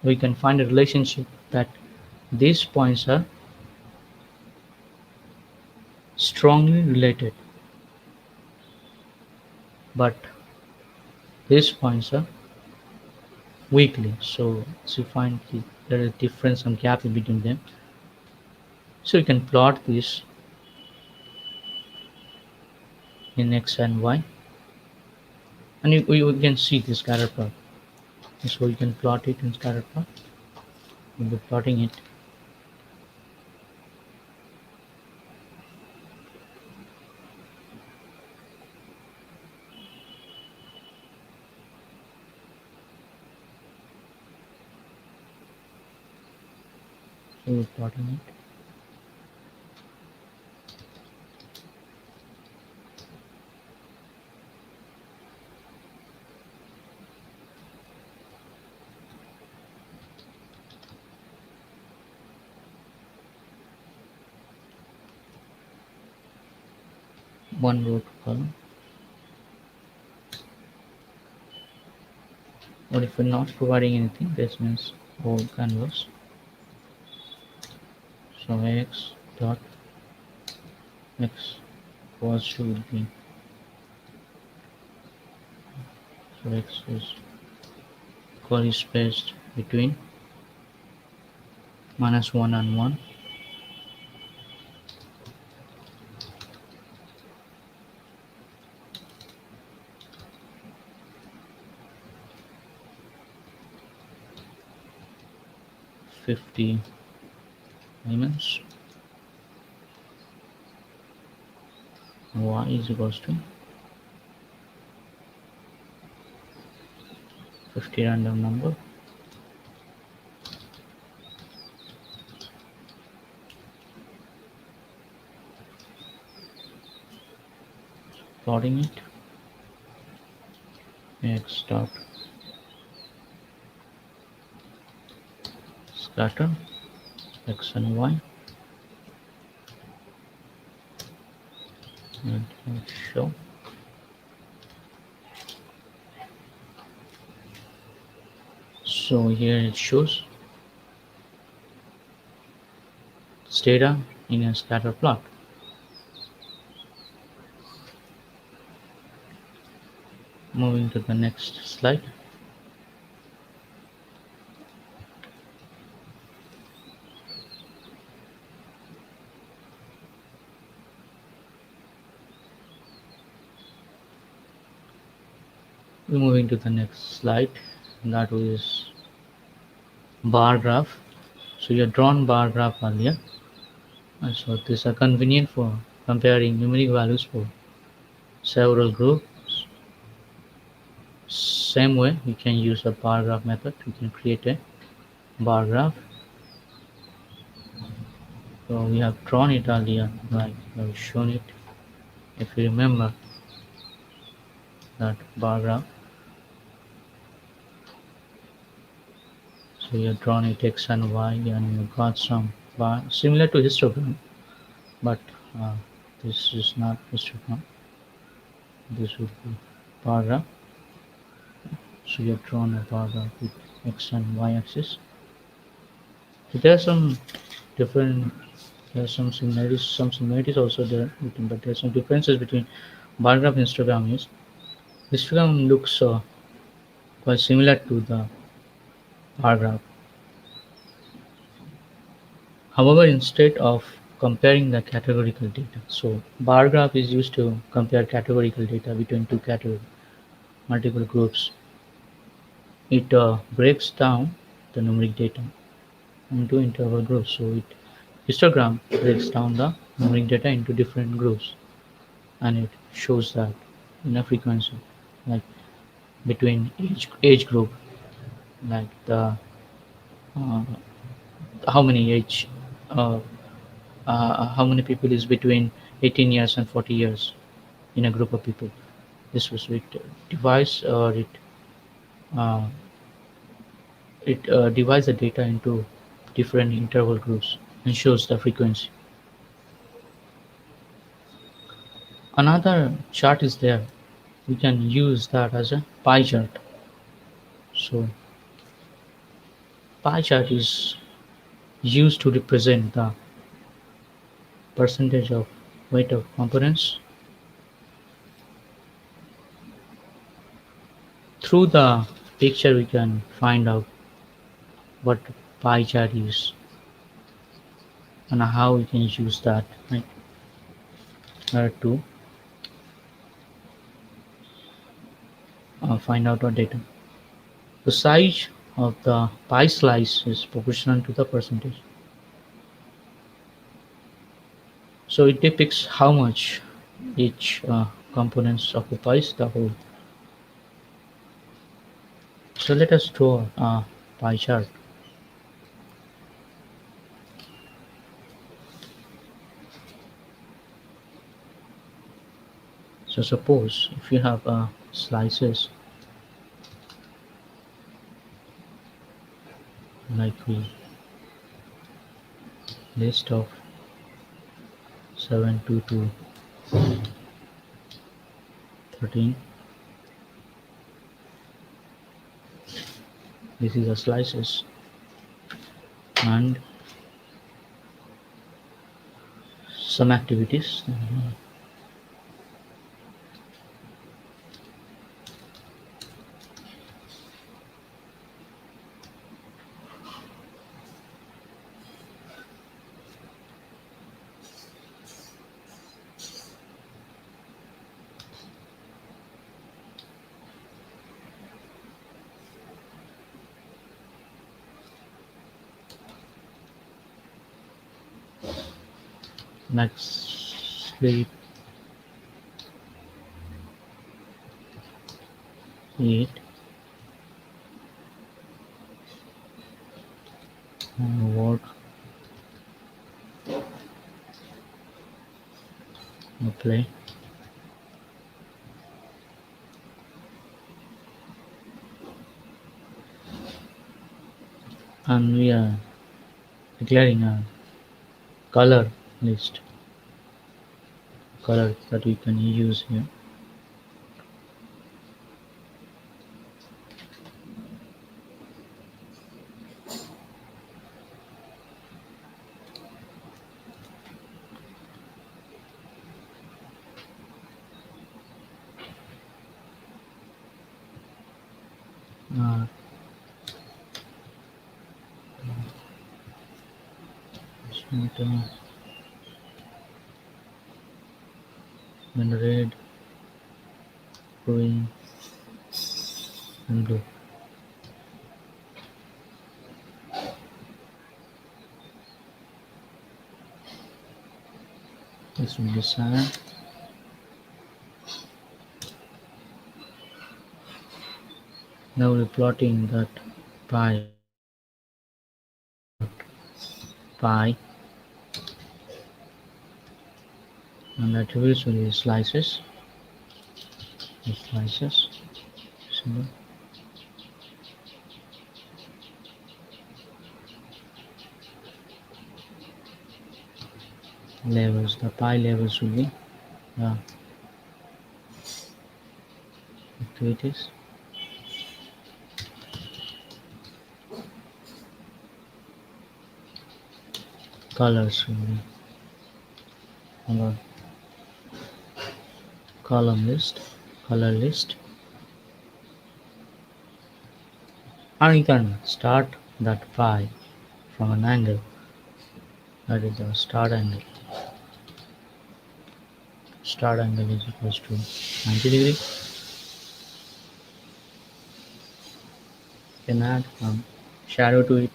we can find a relationship that these points are strongly related. but these points are weekly. So as you find there is difference and gap in between them. So you can plot this in x and y, and you can see this scatter plot. So you can plot it in scatter plot. We'll be plotting it. So we're plotting it. One row to column. Or if we're not providing anything, this means whole canvas. So x dot x was should be, so x is equally spaced between -1 and 1. -50 elements. Y is equals to 50 random number. Plotting it. X dot scatter x and y, and show. So here it shows this data in a scatter plot. Moving to the next slide. We're moving to the next slide, that is bar graph. So you have drawn bar graph earlier, and so these are convenient for comparing numeric values for several groups. Same way you can use a bar graph method. You can create a bar graph. So we have drawn it earlier, like I've shown it. If you remember that bar graph, so you have drawn it x and y, and you got some bar similar to histogram, but uh, this is not histogram. This would be bar graph. So you have drawn a bar graph with x and y axis. So there are some different, there are some similarities also there, but there are some differences between bar graph and histogram. Is histogram looks quite similar to the bar graph. However, instead of comparing the categorical data, so bar graph is used to compare categorical data between two categories, multiple groups. It breaks down the numeric data into interval groups. So it histogram breaks down the numeric data into different groups, and it shows that in a frequency, like between age group, like the uh, how many age uh, how many people is between 18 years and 40 years in a group of people. This was it divides or uh, it divides the data into different interval groups and shows the frequency. Another chart is there. We can use that as a pie chart. So pie chart is used to represent the percentage of weight of components Through the picture we can find out what pie chart is and how we can use that, right? To find out our data. The size of the pie slice is proportional to the percentage. So it depicts how much each components occupies the whole. So let us draw a pie chart. So suppose if you have slices like we list of 7 to 13, this is the slices, and some activities. Next sleep, eat, work, play. And we are declaring a color list, color that we can use here. Uh, then red, green, and blue. This will be cyan. Now we're plotting that pie pie, and attributes will be slices, slices, symbol. Levels, the pie levels will be the activities. Colors will be our column list, color list, and you can start that pie from an angle, that is the start angle. Start angle is equals to 90 degree. You can add shadow to it.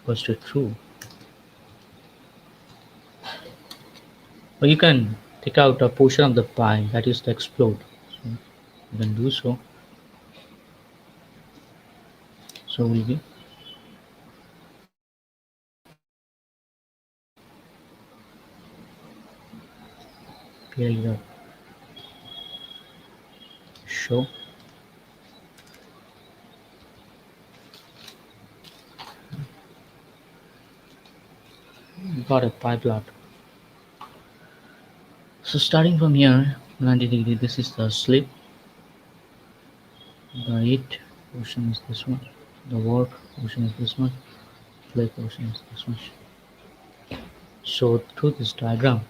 Equals to true. Or you can take out a portion of the pie, that is to explode. So you can do so. So will be clearly the show. Got a pie plot. So starting from here, 90 degree, this is the slip. The eat portion is this one. The work portion is this one. Play portion is this one. So through this diagram,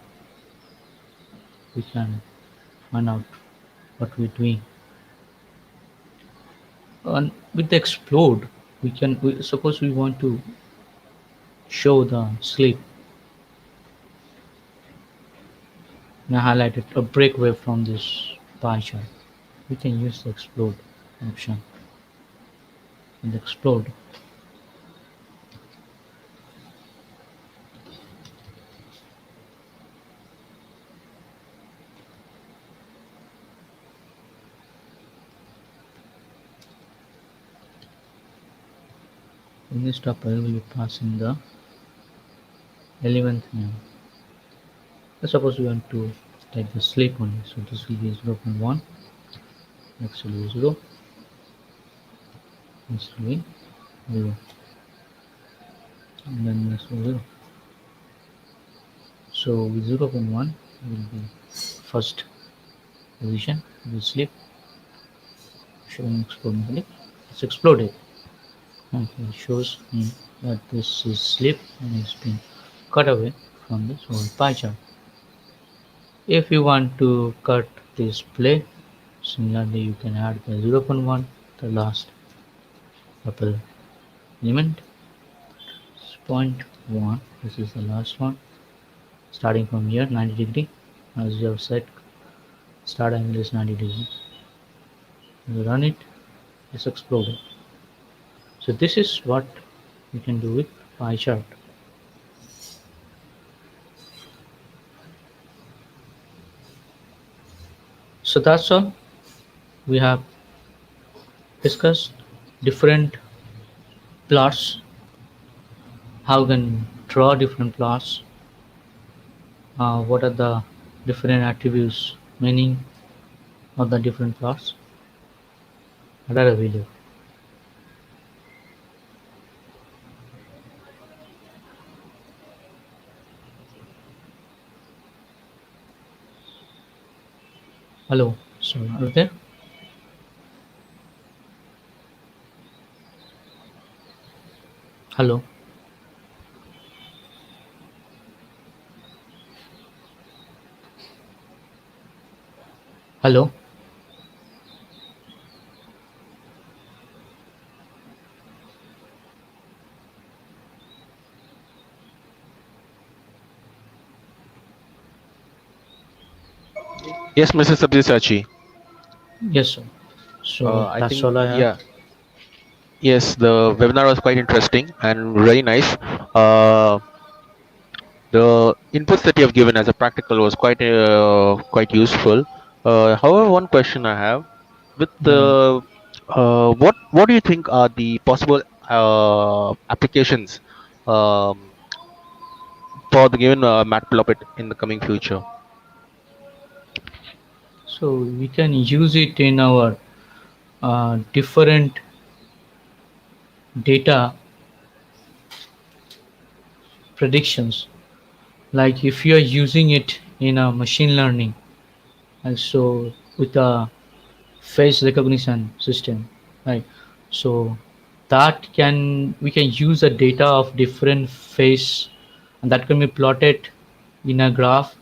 we can find out what we're doing. And with the explode, suppose we want to show the sleep and highlight it, a breakaway from this pie chart. We can use the explode option and explode. In this tuple, we pass in the element name. Let's suppose we want to take the sleep only. So this will be 0.1, next will be 0, this will be 0, and then next will be 0. So with 0.1 will be first position, will sleep, showing explode. It's exploded. Okay, it shows me that this is sleep and it's been cut away from this whole pie chart. If you want to cut this play, similarly you can add the 0.1, the last couple element, 0.1, this is the last one, starting from here 90 degree, as you have set start angle is 90 degree. You run it, it's exploded. So this is what you can do with pie chart. So that's all. We have discussed different plots, how you can draw different plots, what are the different attributes, meaning of the different plots that are available. Hello, so are you there? Hello. Hello. Yes, Mrs. Sabyasachi. Yes, sir. So I that's think, all I have. yeah, yes, the webinar was quite interesting and very nice. Uh, the inputs that you have given as a practical was quite useful. However, one question I have with Yeah. the what do you think are the possible applications um, for the given Matplotlib in the coming future? So we can use it in our different data predictions. Like if you are using it in a machine learning, and so with a face recognition system, right? So that can we can use the data of different face, and that can be plotted in a graph,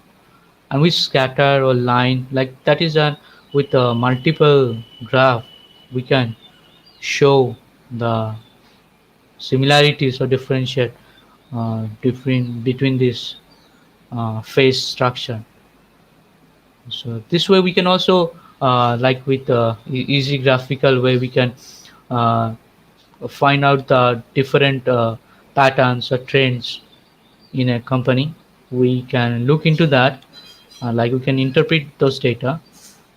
and we scatter or line like that is a with a multiple graph we can show the similarities or differentiate different between this face structure. So this way we can also like with easy graphical way we can uh, find out the different patterns or trends in a company. We can look into that, like we can interpret those data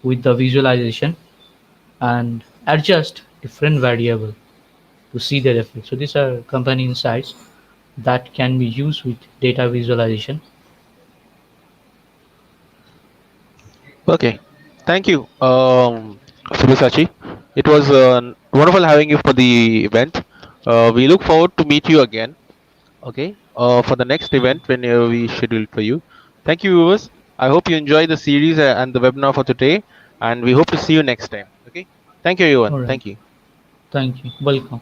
with the visualization and adjust different variable to see their effect. So these are company insights that can be used with data visualization. Okay, thank you, Subisachi. It was wonderful having you for the event. We look forward to meet you again. Okay, for the next Yeah. event when we schedule for you. Thank you, viewers. I hope you enjoy the series and the webinar for today, and we hope to see you next time. Okay, thank you, everyone. All right. Thank you. Thank you. Welcome.